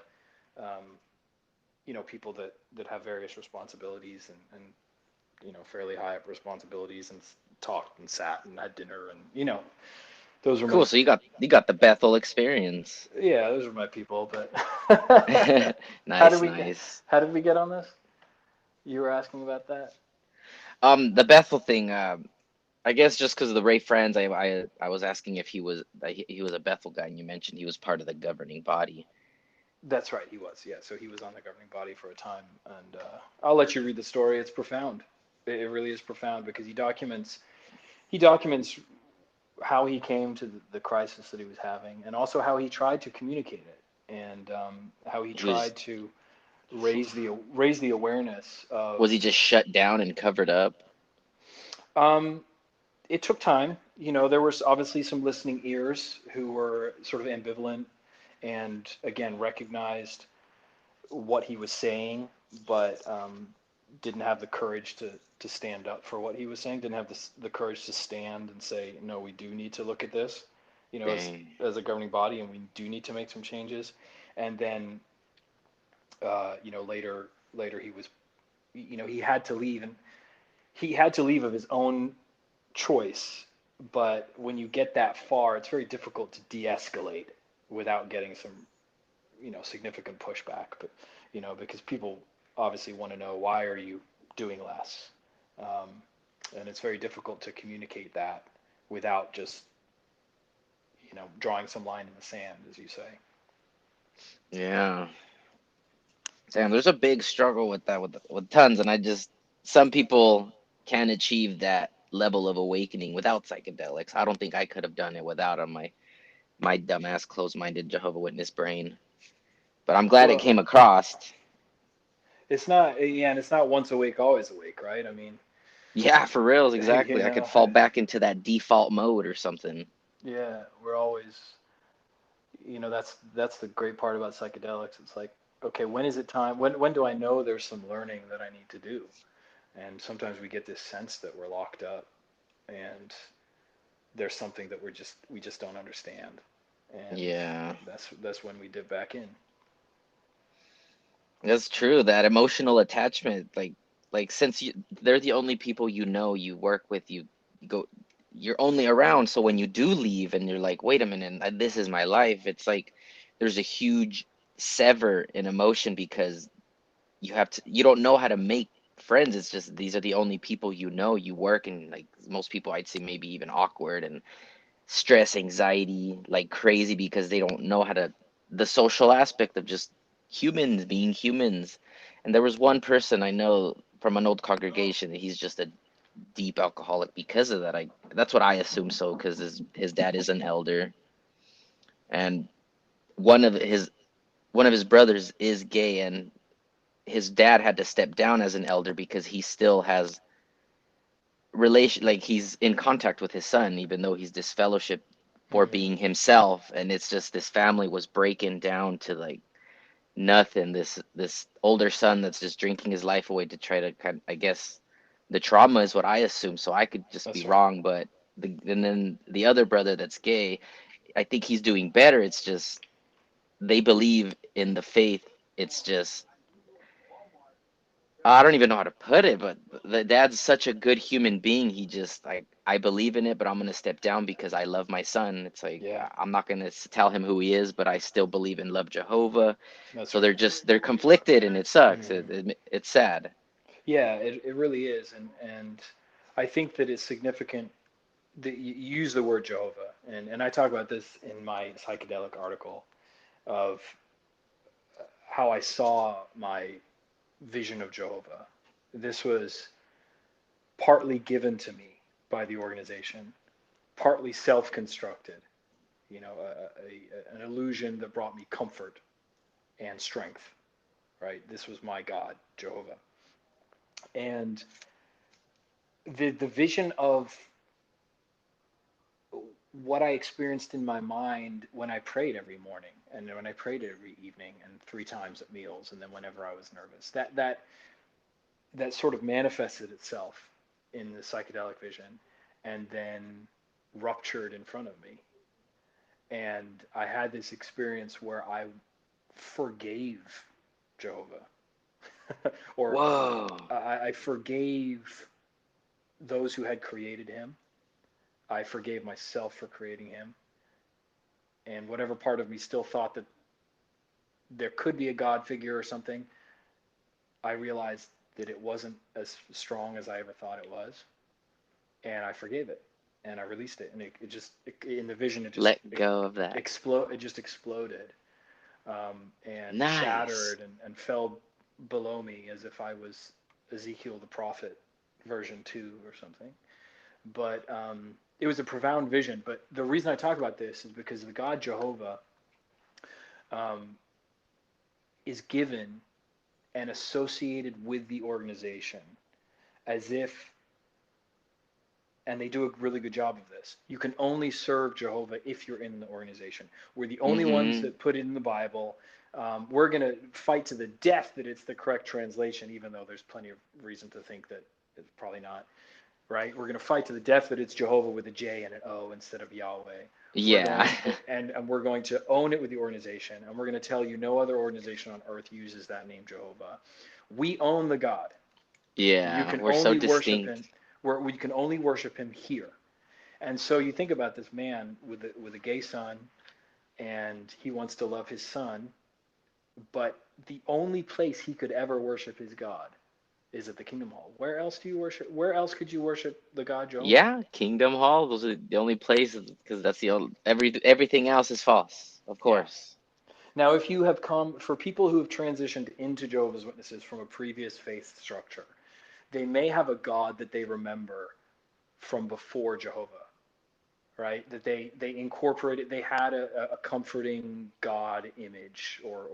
Speaker 3: people that have various responsibilities and fairly high up responsibilities and talked and sat and had dinner and those were
Speaker 2: Cool.
Speaker 3: my
Speaker 2: So you got the Bethel experience.
Speaker 3: yeah, those were my people. But how did
Speaker 2: Nice,
Speaker 3: we
Speaker 2: nice.
Speaker 3: how did we get on this? You were asking about that.
Speaker 2: The Bethel thing. I guess just because of the Ray Friends, I was asking if he was a Bethel guy, and you mentioned he was part of the governing body.
Speaker 3: That's right, he was. Yeah, so he was on the governing body for a time, and I'll let you read the story. It's profound. It really is profound because he documents how he came to the crisis that he was having, and also how he tried to communicate it, and how he
Speaker 2: He was
Speaker 3: tried to raise the awareness
Speaker 2: was
Speaker 3: of.
Speaker 2: he just shut down and covered up?
Speaker 3: Um, it took time. There was obviously some listening ears who were sort of ambivalent, and again recognized what he was saying, but didn't have the courage to stand up for what he was saying. Didn't have the courage to stand and say, no, we do need to look at this,
Speaker 2: Dang.
Speaker 3: as a governing body, and we do need to make some changes. And then, later he was, he had to leave, and he had to leave of his own choice. But when you get that far, it's very difficult to de-escalate without getting some significant pushback. But because people obviously want to know, why are you doing less, um, and it's very difficult to communicate that without just drawing some line in the sand, as you say.
Speaker 2: Yeah. Damn, there's a big struggle with that with tons, and some people can achieve that level of awakening without psychedelics. I don't think I could have done it without them. My dumbass closed-minded Jehovah Witness brain. But I'm glad it
Speaker 3: Well,
Speaker 2: came across.
Speaker 3: it's not, yeah, and it's not once awake always awake, right? I mean,
Speaker 2: Yeah, for reals,
Speaker 3: you
Speaker 2: exactly. I could
Speaker 3: know
Speaker 2: fall back into that default mode or something.
Speaker 3: yeah, we're always, that's the great part about psychedelics. It's like okay, when is it time? When do I know there's some learning that I need to do? And sometimes we get this sense that we're locked up and there's something that we just don't understand. And
Speaker 2: Yeah,
Speaker 3: that's when we dip back in.
Speaker 2: that's true. That emotional attachment, like since they're the only people you know, you work with, you go, you're only around. So when you do leave and you're like, wait a minute, this is my life. It's like there's a huge sever in emotion because you don't know how to make friends. It's just these are the only people you know. You work and like most people, I'd say maybe even awkward and stress, anxiety, like crazy because they don't know how to the social aspect of just humans being humans. And there was one person I know from an old congregation. He's just a deep alcoholic because of that. I That's what I assume so because his dad is an elder and one of his one of his brothers is gay and his dad had to step down as an elder because he still has relation like he's in contact with his son even though he's disfellowship for
Speaker 3: Mm,
Speaker 2: being himself, and it's just this family was breaking down to like nothing. This older son that's just drinking his life away to try to I guess the trauma is what I assume, so I could just be
Speaker 3: that's right.
Speaker 2: wrong, but and then the other brother that's gay, I think he's doing better. It's just they believe in the faith. It's just I don't even know how to put it, but the dad's such a good human being. He just like I believe in it, but I'm gonna step down because I love my son. It's like
Speaker 3: Yeah,
Speaker 2: I'm not gonna tell him who he is, but I still believe in love Jehovah.
Speaker 3: that's
Speaker 2: So
Speaker 3: right.
Speaker 2: they're conflicted, and it sucks.
Speaker 3: Hmm.
Speaker 2: It's sad.
Speaker 3: Yeah, it really is, and I think that it's significant that you use the word Jehovah, and I talk about this in my psychedelic article of how I saw my vision of Jehovah. This was partly given to me by the organization, partly self-constructed. You know, an illusion that brought me comfort and strength. Right, this was my God, Jehovah, and the vision of what I experienced in my mind when I prayed every morning and when I prayed every evening and three times at meals and then whenever I was nervous. That sort of manifested itself in the psychedelic vision and then ruptured in front of me. And I had this experience where I forgave Jehovah or
Speaker 2: Whoa.
Speaker 3: I forgave those who had created him. I forgave myself for creating him. And whatever part of me still thought that there could be a God figure or something, I realized that it wasn't as strong as I ever thought it was, and I forgave it, and I released it, and in the vision
Speaker 2: Let go of that.
Speaker 3: it just exploded, and
Speaker 2: Nice.
Speaker 3: shattered and fell below me as if I was Ezekiel the prophet version 2 or something. But it was a profound vision. But the reason I talk about this is because the God Jehovah um, is given and associated with the organization as if, and they do a really good job of this, you can only serve Jehovah if you're in the organization. We're the only ones
Speaker 2: Mm-hmm.
Speaker 3: that put it in the Bible. We're going to fight to the death that it's the correct translation, even though there's plenty of reason to think that it's probably not, right? We're going to fight to the death that it's Jehovah with a J and an O instead of Yahweh. We're
Speaker 2: Yeah.
Speaker 3: going to, and we're going to own it with the organization, and we're going to tell you no other organization on earth uses that name Jehovah. We own the God. You
Speaker 2: Yeah.
Speaker 3: can
Speaker 2: We're so
Speaker 3: only worship him
Speaker 2: distinct.
Speaker 3: where we can only worship him here. And so you think about this man with a gay son, and he wants to love his son, but the only place he could ever worship his God is at the Kingdom Hall. Where else do you worship? Where else could you worship the God Jehovah?
Speaker 2: Yeah, Kingdom Hall. Those are the only places because that's the only everything else is false, of
Speaker 3: Yeah.
Speaker 2: course.
Speaker 3: Now, if you have come, for people who have transitioned into Jehovah's Witnesses from a previous faith structure, they may have a God that they remember from before Jehovah, right? That they incorporated, they had a comforting God image or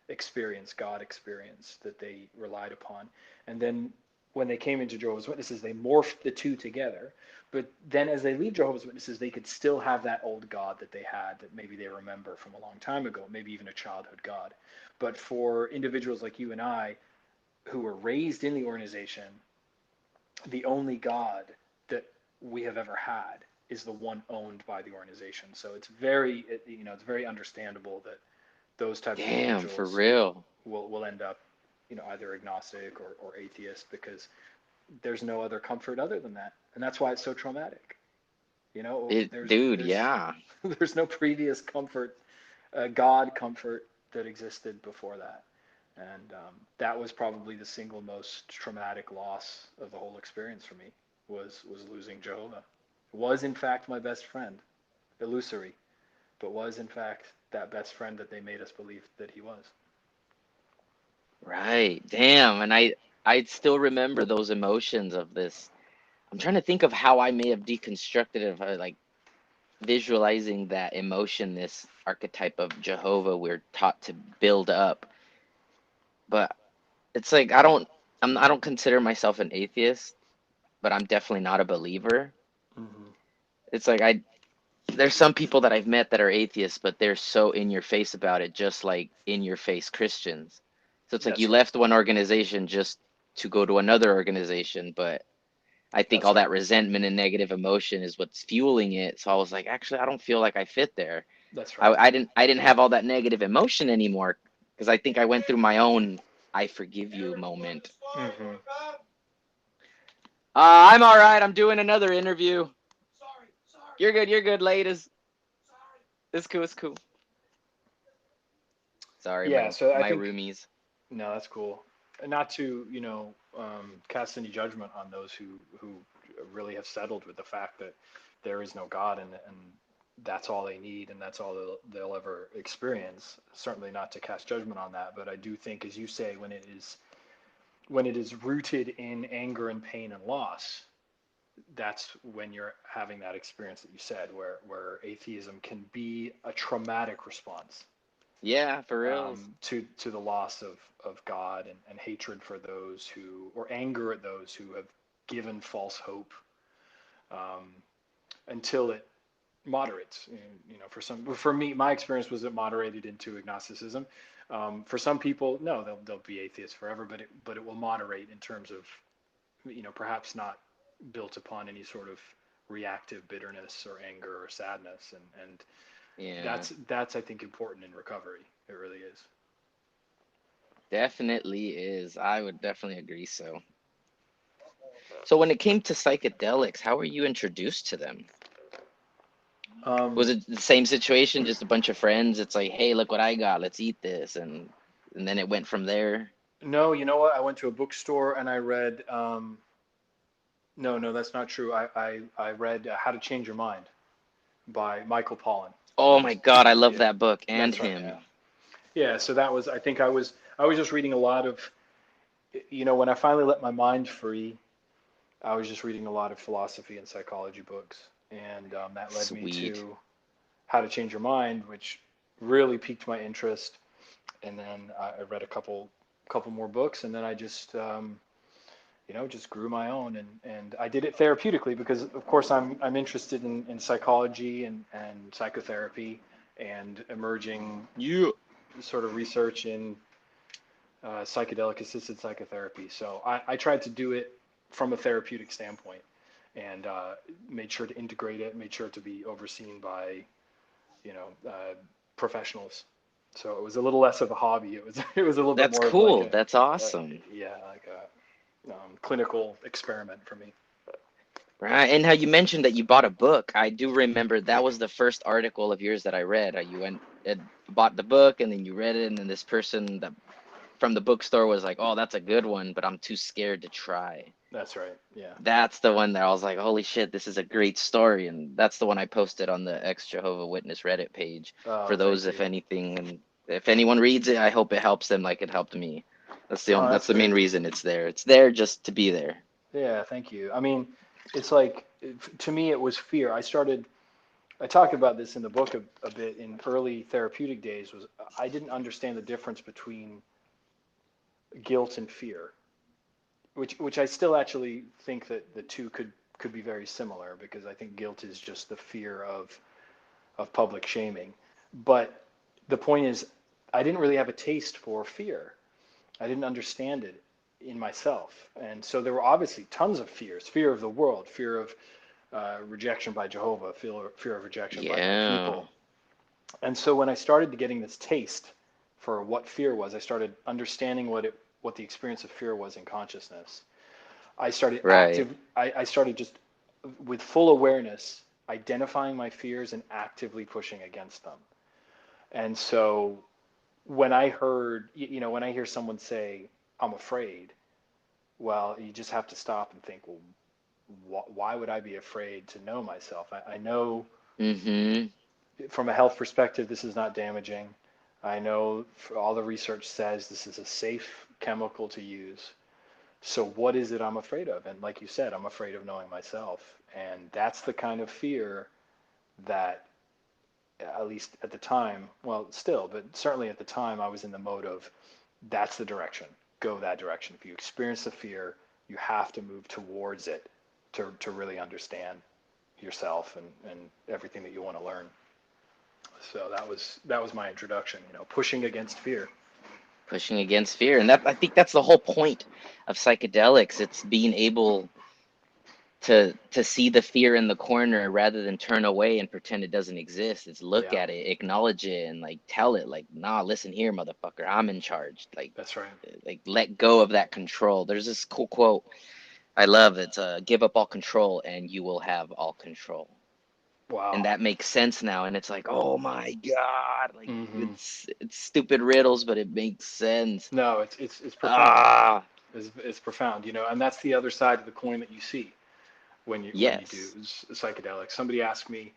Speaker 3: experience, God experience that they relied upon. And then when they came into Jehovah's Witnesses, they morphed the two together. But then as they leave Jehovah's Witnesses, they could still have that old God that they had that maybe they remember from a long time ago, maybe even a childhood God. But for individuals like you and I who were raised in the organization, the only God that we have ever had is the one owned by the organization. So it's very, it's very understandable that those types of
Speaker 2: Damn, for
Speaker 3: individuals
Speaker 2: real.
Speaker 3: will end up, either agnostic or atheist, because there's no other comfort other than that, and that's why it's so traumatic.
Speaker 2: Dude,
Speaker 3: There's
Speaker 2: yeah.
Speaker 3: there's no previous comfort, God comfort that existed before that, and that was probably the single most traumatic loss of the whole experience for me was losing Jehovah. Was in fact my best friend, illusory, but was in fact that best friend that they made us believe that he was.
Speaker 2: Right. Damn. And I still remember those emotions of this. I'm trying to think of how I may have deconstructed it, if I like visualizing that emotion, this archetype of Jehovah we're taught to build up. But it's like I don't consider myself an atheist, but I'm definitely not a believer.
Speaker 3: Mm-hmm.
Speaker 2: It's like there's some people that I've met that are atheists, but they're so in your face about it, just like in your face Christians. So it's like you
Speaker 3: That's right.
Speaker 2: left one organization just to go to another organization, but I think
Speaker 3: That's
Speaker 2: all
Speaker 3: right.
Speaker 2: that resentment and negative emotion is what's fueling it. So I was like, actually, I don't feel like I fit there.
Speaker 3: That's right.
Speaker 2: I didn't have all that negative emotion anymore because I think I went through my own I forgive you moment.
Speaker 3: Mm-hmm.
Speaker 2: I'm all right. I'm doing another interview. You're good, ladies. It's cool, it's cool. Sorry,
Speaker 3: Yeah. So I
Speaker 2: my
Speaker 3: think
Speaker 2: roomies.
Speaker 3: no, that's cool. Not to cast any judgment on those who really have settled with the fact that there is no God, and that's all they need and that's all they'll ever experience. Certainly not to cast judgment on that, but I do think, as you say, when it is rooted in anger and pain and loss, that's when you're having that experience that you said, where atheism can be a traumatic response,
Speaker 2: Yeah, for reals.
Speaker 3: to the loss of God, and hatred for those who, or anger at those who have given false hope, um, until it moderates. For me, my experience was it moderated into agnosticism. For some people, no, they'll be atheists forever, but it will moderate in terms of, perhaps not built upon any sort of reactive bitterness or anger or sadness, and
Speaker 2: Yeah,
Speaker 3: that's I think important in recovery. It really is.
Speaker 2: definitely is. I would definitely agree so. So when it came to psychedelics, how were you introduced to them? Was
Speaker 3: Um,
Speaker 2: it the same situation, just a bunch of friends? It's like, hey, look what I got. Let's eat this, and then it went from there.
Speaker 3: no, you know what? I went to a bookstore and I read. No, no, that's not true. I read How to Change Your Mind by Michael Pollan.
Speaker 2: Oh my God, I love
Speaker 3: Yeah,
Speaker 2: that book and
Speaker 3: that's right. Yeah,
Speaker 2: him.
Speaker 3: yeah. So that was. I think I was just reading a lot of. When I finally let my mind free, I was just reading a lot of philosophy and psychology books, and that led me
Speaker 2: Sweet.
Speaker 3: to How to Change Your Mind, which really piqued my interest. And then I read a couple more books, and then I just grew my own, and I did it therapeutically because, of course, I'm interested in psychology and psychotherapy and emerging
Speaker 2: Yeah.
Speaker 3: sort of research in psychedelic assisted psychotherapy. So I tried to do it from a therapeutic standpoint, and made sure to integrate it, made sure to be overseen by professionals. So it was a little less of a hobby. It was a little bit
Speaker 2: That's
Speaker 3: more of like
Speaker 2: cool.
Speaker 3: a,
Speaker 2: That's awesome.
Speaker 3: yeah, like a clinical experiment for me.
Speaker 2: Right. And how you mentioned that you bought a book. I do remember that was the first article of yours that I read. You went and bought the book and then you read it, and then this person that from the bookstore was like, "Oh, that's a good one, but I'm too scared to try."
Speaker 3: That's right. Yeah.
Speaker 2: That's the one that I was like, "Holy shit, this is a great story." And that's the one I posted on the ex Jehovah Witness Reddit page for
Speaker 3: Oh,
Speaker 2: those,
Speaker 3: thank
Speaker 2: if
Speaker 3: you.
Speaker 2: anything, and if anyone reads it, I hope it helps them like it helped me.
Speaker 3: Oh,
Speaker 2: That's
Speaker 3: that's
Speaker 2: the main
Speaker 3: great.
Speaker 2: reason it's there. It's there just to be there.
Speaker 3: Yeah, thank you. I mean, it's like, to me, it was fear. I talked about this in the book a bit in early therapeutic days. Was I didn't understand the difference between guilt and fear. which I still actually think that the two could be very similar, because I think guilt is just the fear of public shaming. But the point is, I didn't really have a taste for fear. I didn't understand it in myself. And so there were obviously tons of fears: fear of the world, fear of rejection by Jehovah, fear of rejection by my
Speaker 2: Yeah.
Speaker 3: people. And so when I started getting this taste for what fear was, I started understanding what the experience of fear was in consciousness.
Speaker 2: Right.
Speaker 3: I started just with full awareness identifying my fears and actively pushing against them. And so when I heard, when I hear someone say, I'm afraid, well, you just have to stop and think, well, why would I be afraid to know myself? I know
Speaker 2: Mm-hmm.
Speaker 3: from a health perspective, this is not damaging. I know all the research says this is a safe chemical to use. So what is it I'm afraid of? And like you said, I'm afraid of knowing myself. And that's the kind of fear that, at least at the time, well, still, but certainly at the time, I was in the mode of, that's the direction. Go that direction. If you experience the fear, you have to move towards it to really understand yourself and everything that you want to learn. So that was my introduction, pushing against fear.
Speaker 2: Pushing against fear. And that, I think that's the whole point of psychedelics. It's being able to see the fear in the corner rather than turn away and pretend it doesn't exist. It's look
Speaker 3: Yeah,
Speaker 2: at it, acknowledge it, and like tell it, like, nah, listen here, motherfucker, I'm in charge.
Speaker 3: that's right.
Speaker 2: Like let go of that control. There's this cool quote I love. It's give up all control and you will have all control. And
Speaker 3: Wow.
Speaker 2: that makes sense now. And it's like, oh my God, like
Speaker 3: Hmm.
Speaker 2: it's stupid riddles, but it makes sense.
Speaker 3: No, it's profound.
Speaker 2: Ah,
Speaker 3: It's profound, and that's the other side of the coin that you see when you do
Speaker 2: yes.
Speaker 3: psychedelics. Somebody asked me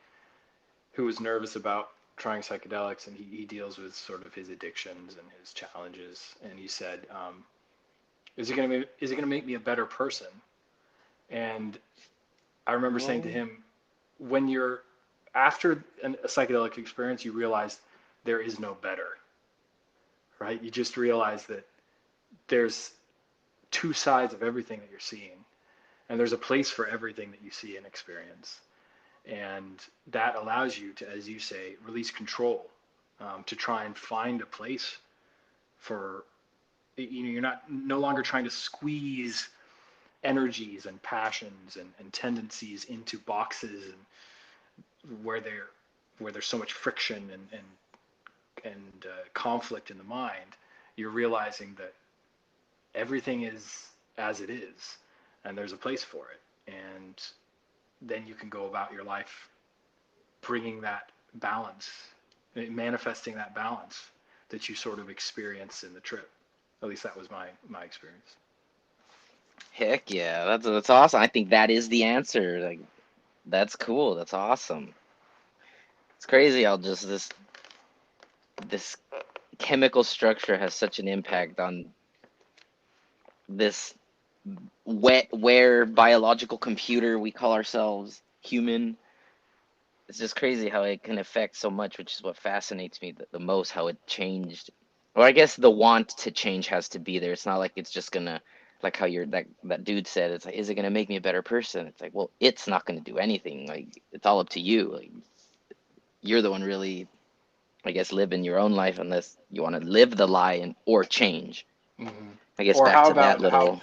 Speaker 3: who was nervous about trying psychedelics, and he deals with sort of his addictions and his challenges, and he said, is it gonna make me a better person? And I remember saying to
Speaker 2: Well,
Speaker 3: him, when you're after a psychedelic experience, you realize there is no better, right? You just realize that there's two sides of everything that you're seeing, and there's a place for everything that you see and experience. And that allows you to, as you say, release control, to try and find a place for, you're not no longer trying to squeeze energies and passions and tendencies into boxes, and where there's so much friction and conflict in the mind. You're realizing that everything is as it is, and there's a place for it. And then you can go about your life bringing that balance, manifesting that balance that you sort of experience in the trip. At least that was my experience.
Speaker 2: heck yeah, that's awesome. I think that is the answer. Like that's cool. That's awesome. It's crazy how just this chemical structure has such an impact on this where biological computer we call ourselves human. It's just crazy how it can affect so much, which is what fascinates me the most, how it changed. Or I guess the want to change has to be there. It's not like it's just gonna, like how you're that dude said, it's like, is it gonna make me a better person? It's like, well, it's not gonna do anything. Like it's all up to you. Like you're the one really, I guess, living your own life unless you want to live the lie and or change.
Speaker 3: Hmm.
Speaker 2: I guess
Speaker 3: Or
Speaker 2: back
Speaker 3: how
Speaker 2: to that
Speaker 3: about
Speaker 2: little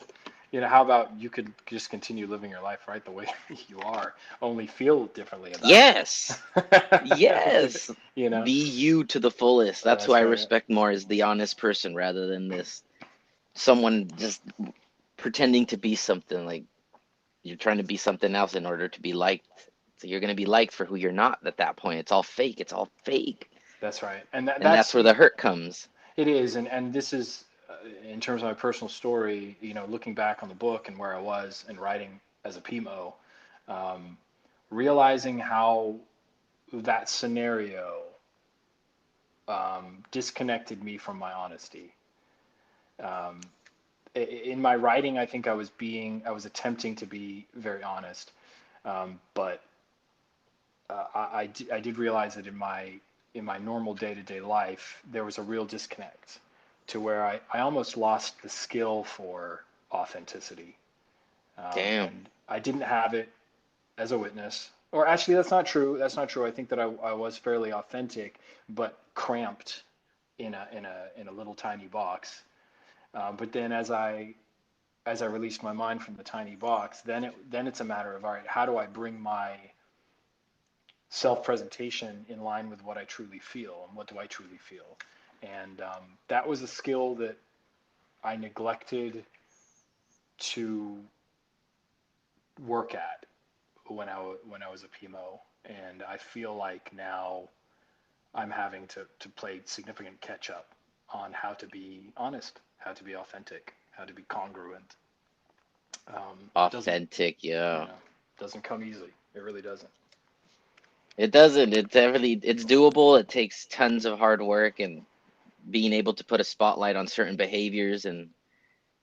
Speaker 3: how about you could just continue living your life right the way you are, only feel differently about
Speaker 2: yes.
Speaker 3: it.
Speaker 2: Yes.
Speaker 3: you know,
Speaker 2: Be you to the fullest. That's who
Speaker 3: that's
Speaker 2: I
Speaker 3: right.
Speaker 2: respect more is the honest person rather than this someone just pretending to be something like you're trying to be something else in order to be liked. So you're going to be liked for who you're not at that point. It's all fake. It's all fake.
Speaker 3: That's right. And
Speaker 2: And that's
Speaker 3: that's
Speaker 2: where the hurt comes.
Speaker 3: it is. And this is, in terms of my personal story, looking back on the book and where I was and writing as a Pomo, um, realizing how that scenario disconnected me from my honesty. Um, in my writing, I think I was attempting to be very honest, but I did realize that in my normal day-to-day life, there was a real disconnect to where I almost lost the skill for authenticity.
Speaker 2: Damn.
Speaker 3: And I didn't have it as a witness. Or actually, that's not true. That's not true. I think that I was fairly authentic, but cramped in a little tiny box. But then as I released my mind from the tiny box, then it's a matter of, all right, how do I bring my self-presentation in line with what I truly feel, and what do I truly feel? And that was a skill that I neglected to work at when I was a PMO, and I feel like now I'm having to play significant catch up on how to be honest, how to be authentic, how to be congruent. Doesn't
Speaker 2: Authentic,
Speaker 3: you
Speaker 2: yeah.
Speaker 3: know doesn't come easily. It really doesn't.
Speaker 2: It doesn't. It's doable. It takes tons of hard work and being able to put a spotlight on certain behaviors and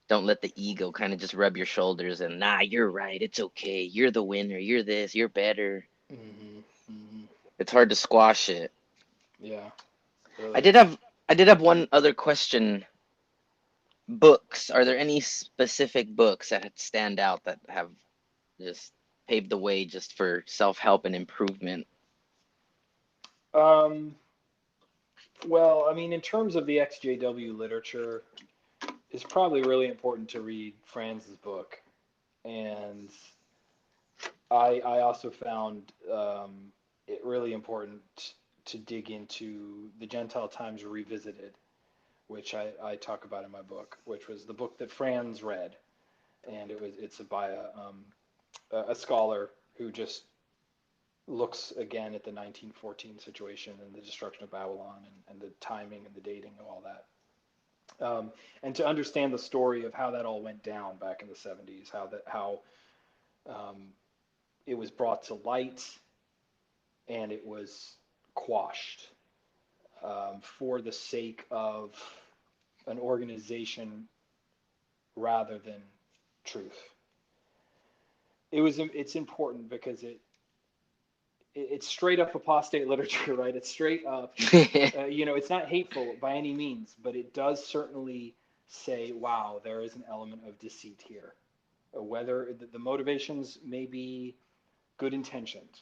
Speaker 2: don't let the ego kind of just rub your shoulders and nah, you're right. It's okay. You're the winner. You're this. You're better.
Speaker 3: Hmm. Hmm.
Speaker 2: It's hard to squash it.
Speaker 3: Yeah, it
Speaker 2: I
Speaker 3: really
Speaker 2: did
Speaker 3: is.
Speaker 2: have I did have one other question. Books. Are there any specific books that stand out that have just paved the way just for self-help and improvement?
Speaker 3: Um, well, I mean, in terms of the exJw literature, it's probably really important to read Franz's book, and I also found it really important to dig into the Gentile Times Revisited, which I talk about in my book, which was the book that Franz read, and it's by a scholar who just looks again at the 1914 situation and the destruction of Babylon, and the timing and the dating of all that. And to understand the story of how that all went down back in the 70s, how um, it was brought to light and it was quashed for the sake of an organization rather than truth. It's important because it's straight up apostate literature, right? It's straight up, it's not hateful by any means, but it does certainly say, wow, there is an element of deceit here. Whether the motivations may be good intentioned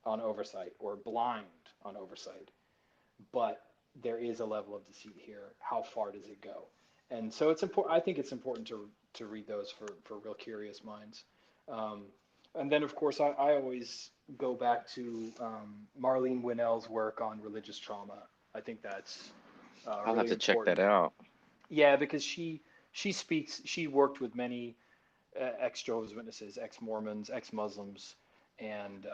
Speaker 3: on oversight or blind on oversight, but there is a level of deceit here. How far does it go? And so it's important. I think it's important to read those for real curious minds. Um, and then, of course, I always go back to Marlene Winnell's work on religious trauma. I think that's
Speaker 2: I'll have
Speaker 3: really
Speaker 2: to check that
Speaker 3: important.
Speaker 2: out.
Speaker 3: Yeah, because she worked with many ex-Jehovah's Witnesses, ex-Mormons, ex-Muslims, and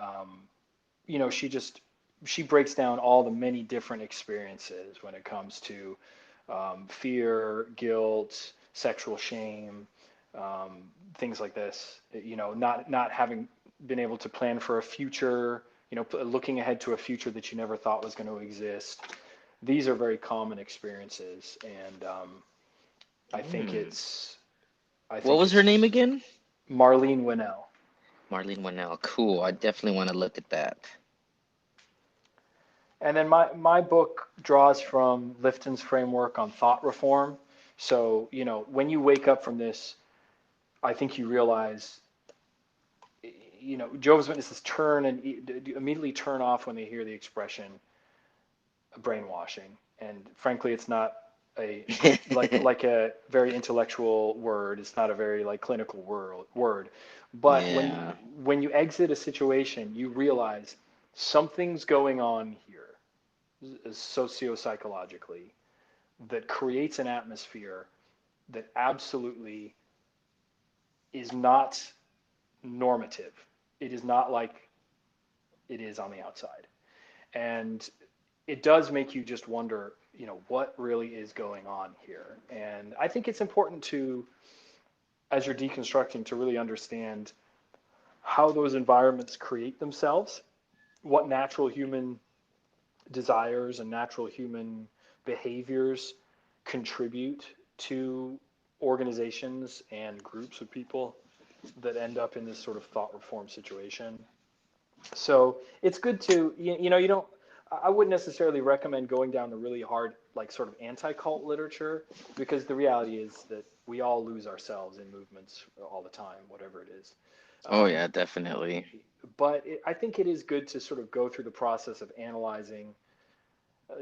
Speaker 3: she breaks down all the many different experiences when it comes to fear, guilt, sexual shame, things like this. Not having been able to plan for a future, looking ahead to a future that you never thought was going to exist. These are very common experiences, and I think
Speaker 2: Hmm.
Speaker 3: it's I
Speaker 2: What
Speaker 3: think
Speaker 2: was her name
Speaker 3: it's
Speaker 2: again?
Speaker 3: Marlene Winnell.
Speaker 2: Marlene Winnell. Cool. I definitely want to look at that.
Speaker 3: And then my book draws from Lifton's framework on thought reform. So, when you wake up from this, I think you realize, Jehovah's Witnesses turn and immediately turn off when they hear the expression brainwashing. And frankly, it's not a like a very intellectual word. It's not a very like clinical word. But
Speaker 2: Yeah.
Speaker 3: when you exit a situation, you realize something's going on here socio-psychologically that creates an atmosphere that absolutely is not normative. It is not like it is on the outside. And it does make you just wonder, what really is going on here. And I think it's important to, as you're deconstructing, to really understand how those environments create themselves, what natural human desires and natural human behaviors contribute to organizations and groups of people that end up in this sort of thought reform situation. So it's good to, you don't, I wouldn't necessarily recommend going down the really hard, like sort of anti-cult literature, because the reality is that we all lose ourselves in movements all the time, whatever it is.
Speaker 2: Oh
Speaker 3: Um,
Speaker 2: yeah, definitely.
Speaker 3: but I think it is good to sort of go through the process of analyzing,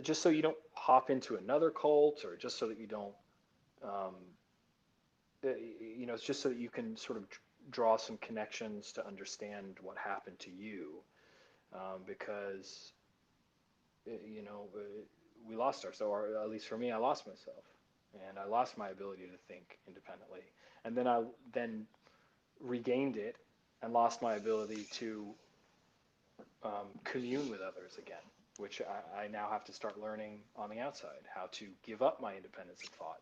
Speaker 3: just so you don't hop into another cult, or just so that you don't, um, it's just so that you can sort of draw some connections to understand what happened to you, because you know, we lost ourselves, or at least for me, I lost myself, and I lost my ability to think independently, and then I then regained it and lost my ability to commune with others again, which I now have to start learning on the outside, how to give up my independence of thought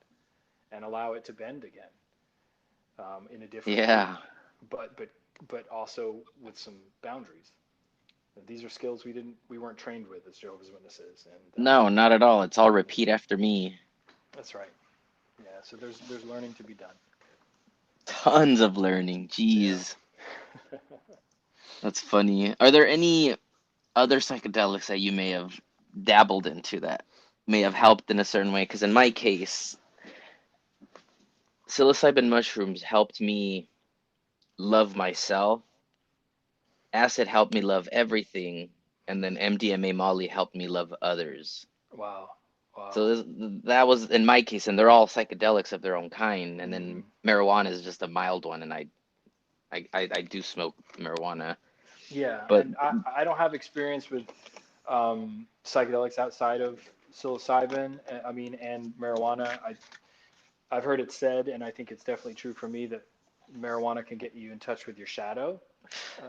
Speaker 3: and allow it to bend again, in a different way,
Speaker 2: Yeah.
Speaker 3: but but but also with some boundaries. These are skills we weren't trained with as Jehovah's Witnesses, and
Speaker 2: No, not at all. It's all repeat after me.
Speaker 3: that's right. Yeah, so there's learning to be done.
Speaker 2: Tons of learning.
Speaker 3: Yeah.
Speaker 2: Jeez. That's funny. Are there any other psychedelics that you may have dabbled into that may have helped in a certain way? Because in my case, psilocybin mushrooms helped me love myself. Acid helped me love everything, and then MDMA Molly helped me love others.
Speaker 3: Wow. Wow.
Speaker 2: So that was in my case, and they're all psychedelics of their own kind. And then
Speaker 3: Hmm.
Speaker 2: marijuana is just a mild one, and I do smoke marijuana,
Speaker 3: Yeah,
Speaker 2: but
Speaker 3: and I don't have experience with psychedelics outside of psilocybin. I mean, and marijuana. I've heard it said, and I think it's definitely true for me, that marijuana can get you in touch with your shadow.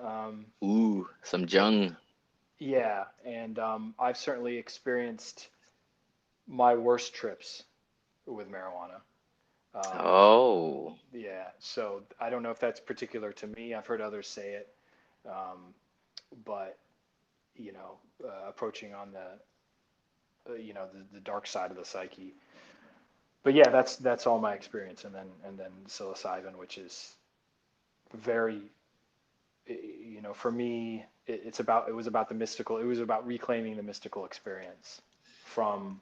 Speaker 3: Um,
Speaker 2: ooh, some
Speaker 3: eh,
Speaker 2: jung.
Speaker 3: yeah, and I've certainly experienced my worst trips with marijuana. Um,
Speaker 2: Oh,
Speaker 3: yeah, so I don't know if that's particular to me. I've heard others say it, um, but approaching on the dark side of the psyche. But yeah, that's all my experience, and then psilocybin, which is very, for me, it was about the mystical. It was about reclaiming the mystical experience from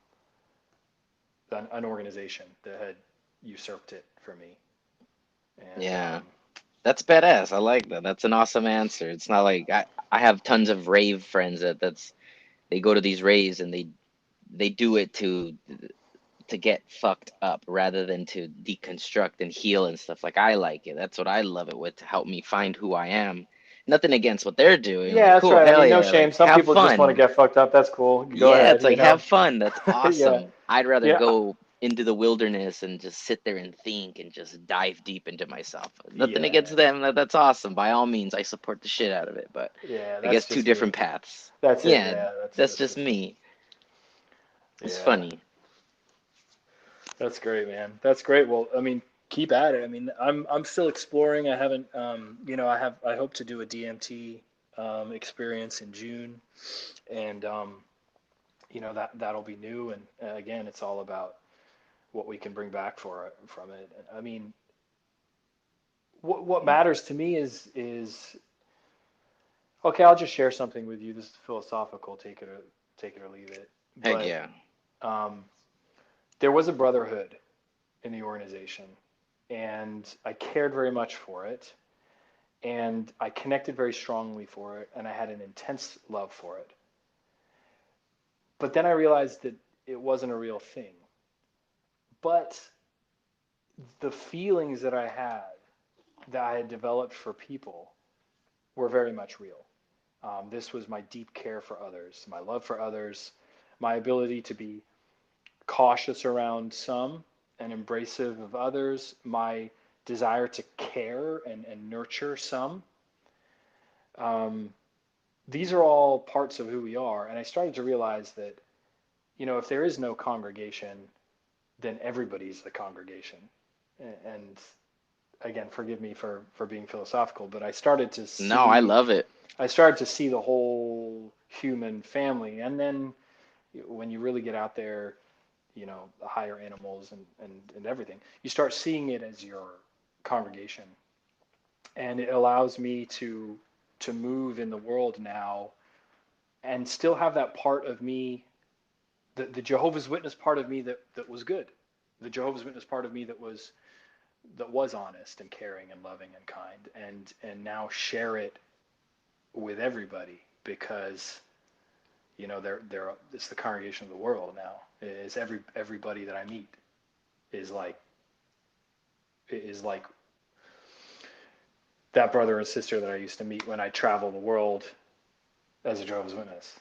Speaker 3: an organization that had usurped it for me. And
Speaker 2: yeah. That's badass. I like that. That's an awesome answer. It's not like I have tons of rave friends that's they go to these raves and they do it to get fucked up rather than to deconstruct and heal and stuff. Like I like it. That's what I love it with to help me find who I am. Nothing against what they're doing.
Speaker 3: yeah,
Speaker 2: Like
Speaker 3: that's
Speaker 2: cool,
Speaker 3: right. I
Speaker 2: hell
Speaker 3: mean, no
Speaker 2: yeah.
Speaker 3: shame.
Speaker 2: Like
Speaker 3: Some
Speaker 2: have
Speaker 3: people just want to
Speaker 2: fun.
Speaker 3: get fucked up. That's cool. Go
Speaker 2: Yeah,
Speaker 3: ahead.
Speaker 2: it's like have fun. That's
Speaker 3: Yeah,
Speaker 2: awesome. I'd rather
Speaker 3: yeah,
Speaker 2: go into the wilderness and just sit there and think and just dive deep into myself. Nothing
Speaker 3: yeah,
Speaker 2: against them. That's awesome. By all means, I support the shit out of it. But
Speaker 3: yeah.
Speaker 2: I
Speaker 3: That's
Speaker 2: guess two
Speaker 3: just me.
Speaker 2: different paths.
Speaker 3: That's it.
Speaker 2: Yeah,
Speaker 3: Yeah,
Speaker 2: that's
Speaker 3: that's
Speaker 2: just
Speaker 3: just me.
Speaker 2: me. It's
Speaker 3: Yeah.
Speaker 2: funny.
Speaker 3: That's great, man. That's great. Well, I mean, keep at it. I mean, I'm still exploring. I haven't, I hope to do a DMT experience in June, and that'll be new. And again, it's all about what we can bring back from it. I mean, what matters to me is okay. I'll just share something with you. This is philosophical. Take it or leave it.
Speaker 2: Heck
Speaker 3: But
Speaker 2: yeah.
Speaker 3: um, there was a brotherhood in the organization, and I cared very much for it, and I connected very strongly for it, and I had an intense love for it. But then I realized that it wasn't a real thing. But the feelings that I had developed for people were very much real. This was my deep care for others, my love for others, my ability to be cautious around some and embracive of others, my desire to care and nurture some. Um, these are all parts of who we are. And I started to realize that, if there is no congregation, then everybody's the congregation. And again, forgive me for being philosophical, but
Speaker 2: No, I love it.
Speaker 3: I started to see the whole human family. And then when you really get out there, the higher animals and everything, you start seeing it as your congregation. And it allows me to move in the world now and still have that part of me, the Jehovah's Witness part of me that was good, the Jehovah's Witness part of me that was honest and caring and loving and kind, and now share it with everybody, because they're it's the congregation of the world now. Is everybody that I meet is like that brother and sister that I used to meet when I travel the world as a Jehovah's Witness.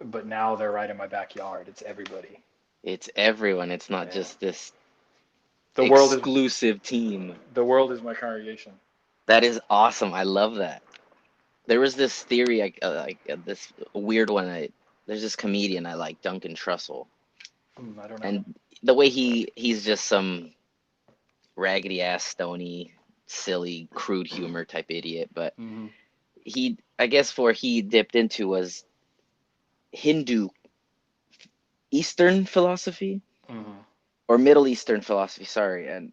Speaker 3: But now they're right in my backyard. It's everybody.
Speaker 2: It's everyone. It's not
Speaker 3: Yeah.
Speaker 2: just this
Speaker 3: The world is
Speaker 2: exclusive team.
Speaker 3: the world is my congregation.
Speaker 2: That is awesome. I love that. There was this theory, this weird one. There's this comedian I like, Duncan Trussell,
Speaker 3: I don't know.
Speaker 2: and the way he's just some raggedy ass, stony, silly, crude humor type idiot. But
Speaker 3: Mm-hmm.
Speaker 2: I guess where he dipped into was Hindu Eastern philosophy
Speaker 3: Mm-hmm.
Speaker 2: or Middle Eastern philosophy. Sorry, and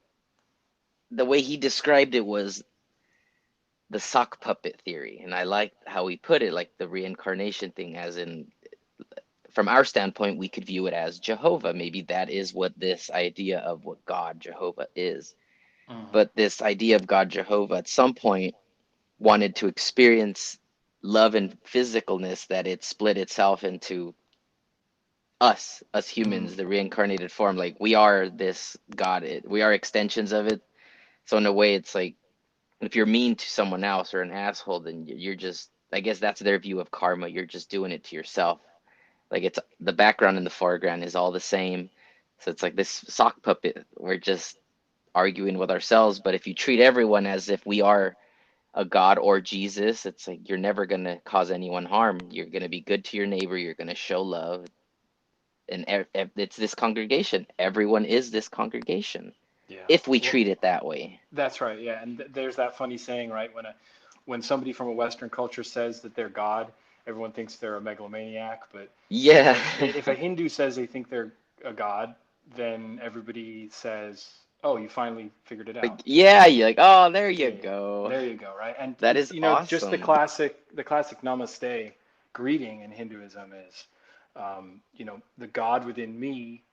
Speaker 2: the way he described it was the sock puppet theory, and I like how he put it, like the reincarnation thing, as in, from our standpoint, we could view it as Jehovah. Maybe that is what this idea of what God Jehovah is.
Speaker 3: Mm-hmm.
Speaker 2: But this idea of God Jehovah at some point wanted to experience love and physicalness, that it split itself into us humans, the reincarnated form. Like, we are this God, we are extensions of it. So in a way, it's like, if you're mean to someone else or an asshole, then you're just, I guess that's their view of karma. You're just doing it to yourself. Like, it's the background and the foreground is all the same. So it's like this sock puppet. We're just arguing with ourselves. But if you treat everyone as if we are a God or Jesus, it's like you're never going to cause anyone harm. You're going to be good to your neighbor. You're going to show love. And it's this congregation. Everyone is this congregation
Speaker 3: Yeah.
Speaker 2: if we
Speaker 3: Well,
Speaker 2: treat it that way.
Speaker 3: that's right. Yeah, and there's that funny saying, right? When somebody from a Western culture says that they're God, everyone thinks they're a megalomaniac. But
Speaker 2: Yeah.
Speaker 3: if a Hindu says they think they're a God, then everybody says, "Oh, you finally figured it out."
Speaker 2: Yeah, you're like, oh, there you
Speaker 3: Yeah,
Speaker 2: go.
Speaker 3: there you go, right? And
Speaker 2: That is
Speaker 3: just the
Speaker 2: awesome.
Speaker 3: classic namaste greeting in Hinduism is, the God within me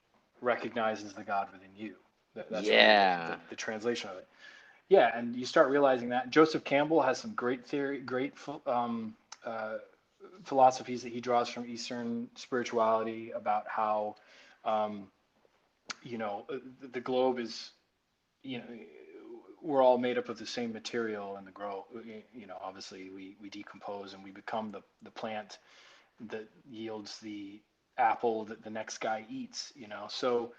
Speaker 3: recognizes the God within you. That's really
Speaker 2: Yeah.
Speaker 3: the translation of it. Yeah, and you start realizing that Joseph Campbell has some great philosophies that he draws from Eastern spirituality about how, um, the globe is, you know, we're all made up of the same material, and obviously we decompose and we become the plant that yields the apple that the next guy eats, so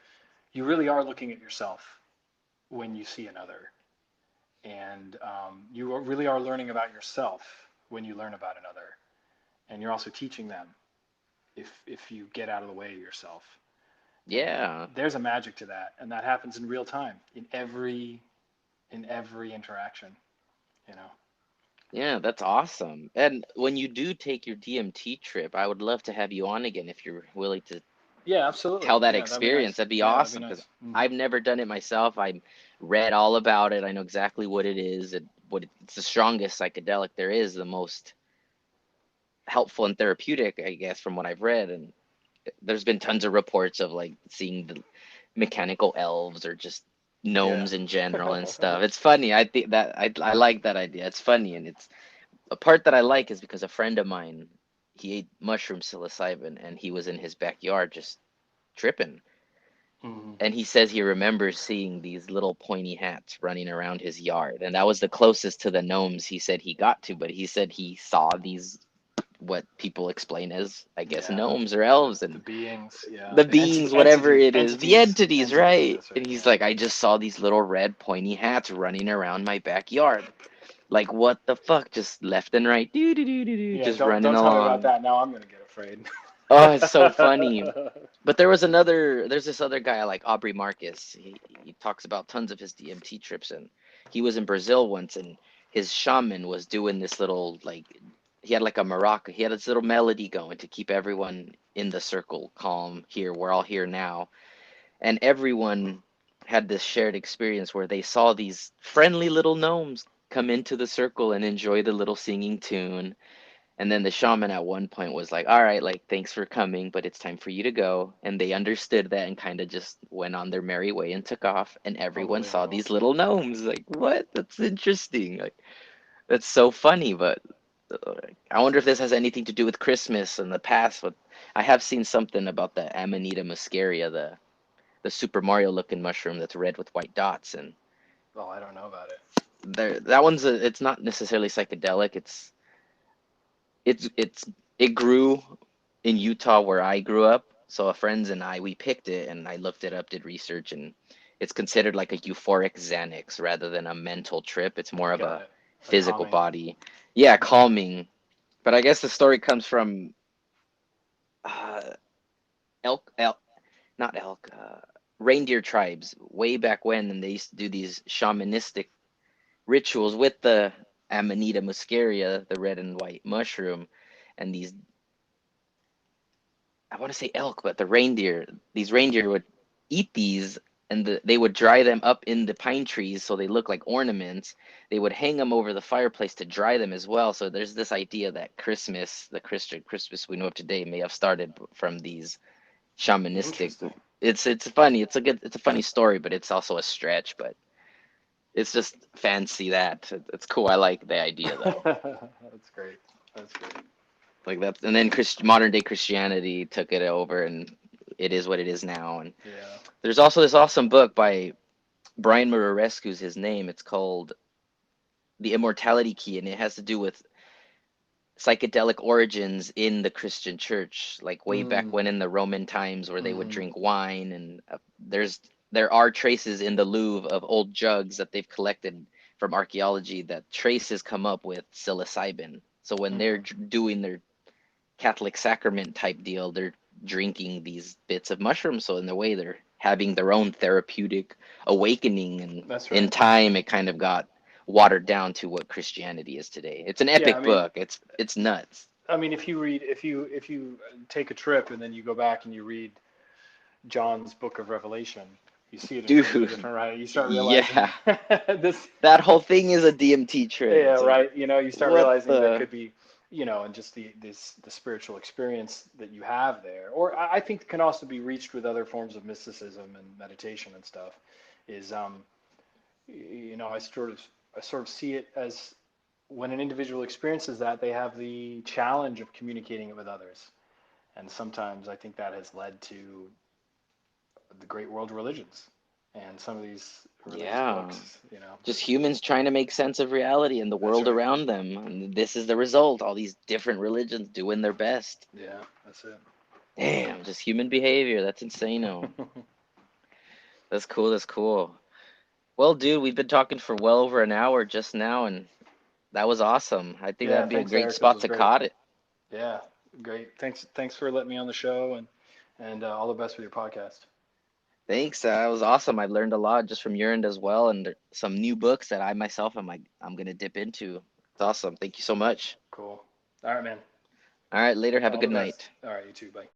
Speaker 3: you really are looking at yourself when you see another, and really are learning about yourself when you learn about another, and you're also teaching them if you get out of the way of yourself. And
Speaker 2: Yeah.
Speaker 3: there's a magic to that, and that happens in real time in every interaction, you know.
Speaker 2: Yeah, that's awesome. And when you do take your DMT trip, I would love to have you on again if you're willing to
Speaker 3: Yeah, absolutely.
Speaker 2: tell that
Speaker 3: Yeah, that'd be
Speaker 2: experience.
Speaker 3: nice.
Speaker 2: That'd be
Speaker 3: Yeah, that'd be
Speaker 2: awesome because
Speaker 3: nice. Hmm.
Speaker 2: I've never done it myself. I read all about it. I know exactly what it is and it's the strongest psychedelic there is, the most helpful and therapeutic, I guess, from what I've read. And there's been tons of reports of like seeing the mechanical elves or just
Speaker 3: Yeah.
Speaker 2: gnomes in general and stuff. It's funny. I think that I like that idea. It's funny, and it's a part that I like is because a friend of mine, he ate mushroom psilocybin and he was in his backyard just tripping.
Speaker 3: Hmm.
Speaker 2: And he says he remembers seeing these little pointy hats running around his yard. And that was the closest to the gnomes he said he got to, but he said he saw these, what people explain as, I guess,
Speaker 3: Yeah.
Speaker 2: gnomes or
Speaker 3: The,
Speaker 2: elves,
Speaker 3: the
Speaker 2: and
Speaker 3: beings. Yeah.
Speaker 2: the
Speaker 3: The
Speaker 2: beings, whatever
Speaker 3: entities.
Speaker 2: it is, the
Speaker 3: Entities.
Speaker 2: entities,
Speaker 3: Entities.
Speaker 2: right?
Speaker 3: That's right.
Speaker 2: And he's
Speaker 3: Yeah.
Speaker 2: like, I just saw these little red pointy hats running around my backyard. Like, what the fuck? Just left and right, do do do do do,
Speaker 3: Yeah.
Speaker 2: just
Speaker 3: Don't
Speaker 2: running
Speaker 3: don't tell me about
Speaker 2: along.
Speaker 3: that. Now I'm gonna get afraid.
Speaker 2: Oh, it's so funny. But there's this other guy I like, Aubrey Marcus. He talks about tons of his DMT trips, and he was in Brazil once, and his shaman was doing this little, like, he had like a maraca. He had this little melody going to keep everyone in the circle calm. Here, we're all here now, and everyone had this shared experience where they saw these friendly little gnomes come into the circle and enjoy the little singing tune, And then the shaman at one point was like, all right, like, thanks for coming, but it's time for you to go. And they understood that and kind of just went on their merry way and took off. And everyone saw
Speaker 3: Unbelievable.
Speaker 2: these little gnomes. Like, what? That's interesting. Like, that's so funny. But I wonder if this has anything to do with Christmas in the past. But I have seen something about the Amanita muscaria, the Super Mario looking mushroom that's red with white dots. And
Speaker 3: Oh, I don't know about it.
Speaker 2: that one's it's not necessarily psychedelic. It's it grew in Utah where I grew up. So a friends and I we picked it and I looked it up, did research, and it's considered like a euphoric Xanax rather than a mental trip. It's more of
Speaker 3: Got
Speaker 2: a
Speaker 3: it. Like
Speaker 2: physical
Speaker 3: calming.
Speaker 2: body. Yeah,
Speaker 3: Okay.
Speaker 2: calming. But I guess the story comes from uh, elk, not elk, reindeer tribes way back when, and they used to do these shamanistic rituals with the Amanita muscaria, the red and white mushroom, and these I want to say elk, but these reindeer would eat these and they would dry them up in the pine trees so they look like ornaments. They would hang them over the fireplace to dry them as well. So there's this idea that Christmas, the Christian Christmas we know of today, may have started from these shamanistic.
Speaker 3: Interesting.
Speaker 2: It's funny. It's a funny story, but it's also a stretch. But it's just fancy that it's cool. I like the idea though.
Speaker 3: That's great. That's great.
Speaker 2: Like that's and then modern day Christianity took it over and it is what it is now. And
Speaker 3: Yeah.
Speaker 2: there's also this awesome book by Brian Murarescu's his name. It's called The Immortality Key, and it has to do with psychedelic origins in the Christian church, like way back
Speaker 3: Mm.
Speaker 2: when in the Roman times where they would
Speaker 3: Mm-hmm.
Speaker 2: drink wine, and there are traces in the Louvre of old jugs that they've collected from archaeology that traces come up with psilocybin. So when they're
Speaker 3: Mm-hmm.
Speaker 2: doing their Catholic sacrament type deal, they're drinking these bits of mushrooms. So in a way, they're having their own therapeutic awakening, and
Speaker 3: That's
Speaker 2: in
Speaker 3: right.
Speaker 2: time, it kind of got watered down to what Christianity is today. It's an
Speaker 3: Yeah, I
Speaker 2: epic
Speaker 3: mean,
Speaker 2: book. It's nuts,
Speaker 3: if you read, if you take a trip and then you go back and you read John's Book of Revelation, you see it in a completely
Speaker 2: dude.
Speaker 3: different light. You start realizing
Speaker 2: Yeah,
Speaker 3: this.
Speaker 2: that whole thing is a DMT trip,
Speaker 3: Yeah,
Speaker 2: dude.
Speaker 3: right. You start
Speaker 2: What
Speaker 3: realizing that
Speaker 2: the?
Speaker 3: could be, and just the spiritual experience that you have there, or I think can also be reached with other forms of mysticism and meditation and stuff. Is I sort of see it as when an individual experiences that, they have the challenge of communicating it with others, and sometimes I think that has led to the great world religions and some of these religious
Speaker 2: Yeah,
Speaker 3: books.
Speaker 2: just humans trying to make sense of reality and the
Speaker 3: That's
Speaker 2: world
Speaker 3: right.
Speaker 2: around them, and this is the result. All these different religions doing their best.
Speaker 3: Yeah, that's it.
Speaker 2: Damn, just human behavior. That's insane. That's cool. That's cool. Well, dude, we've been talking for well over an hour just now, and that was awesome. I think
Speaker 3: Yeah,
Speaker 2: that'd be a
Speaker 3: thanks,
Speaker 2: great
Speaker 3: Eric. This
Speaker 2: spot
Speaker 3: was
Speaker 2: to
Speaker 3: great.
Speaker 2: cut it.
Speaker 3: Yeah, great. Thanks for letting me on the show, and all the best with your podcast.
Speaker 2: Thanks. That was awesome. I learned a lot just from your end as well, and some new books that I myself am like I'm gonna dip into. It's awesome. Thank you so much.
Speaker 3: Cool. All right, man.
Speaker 2: All right, later. Have a
Speaker 3: All the
Speaker 2: good
Speaker 3: best.
Speaker 2: night.
Speaker 3: All right, you too. Bye.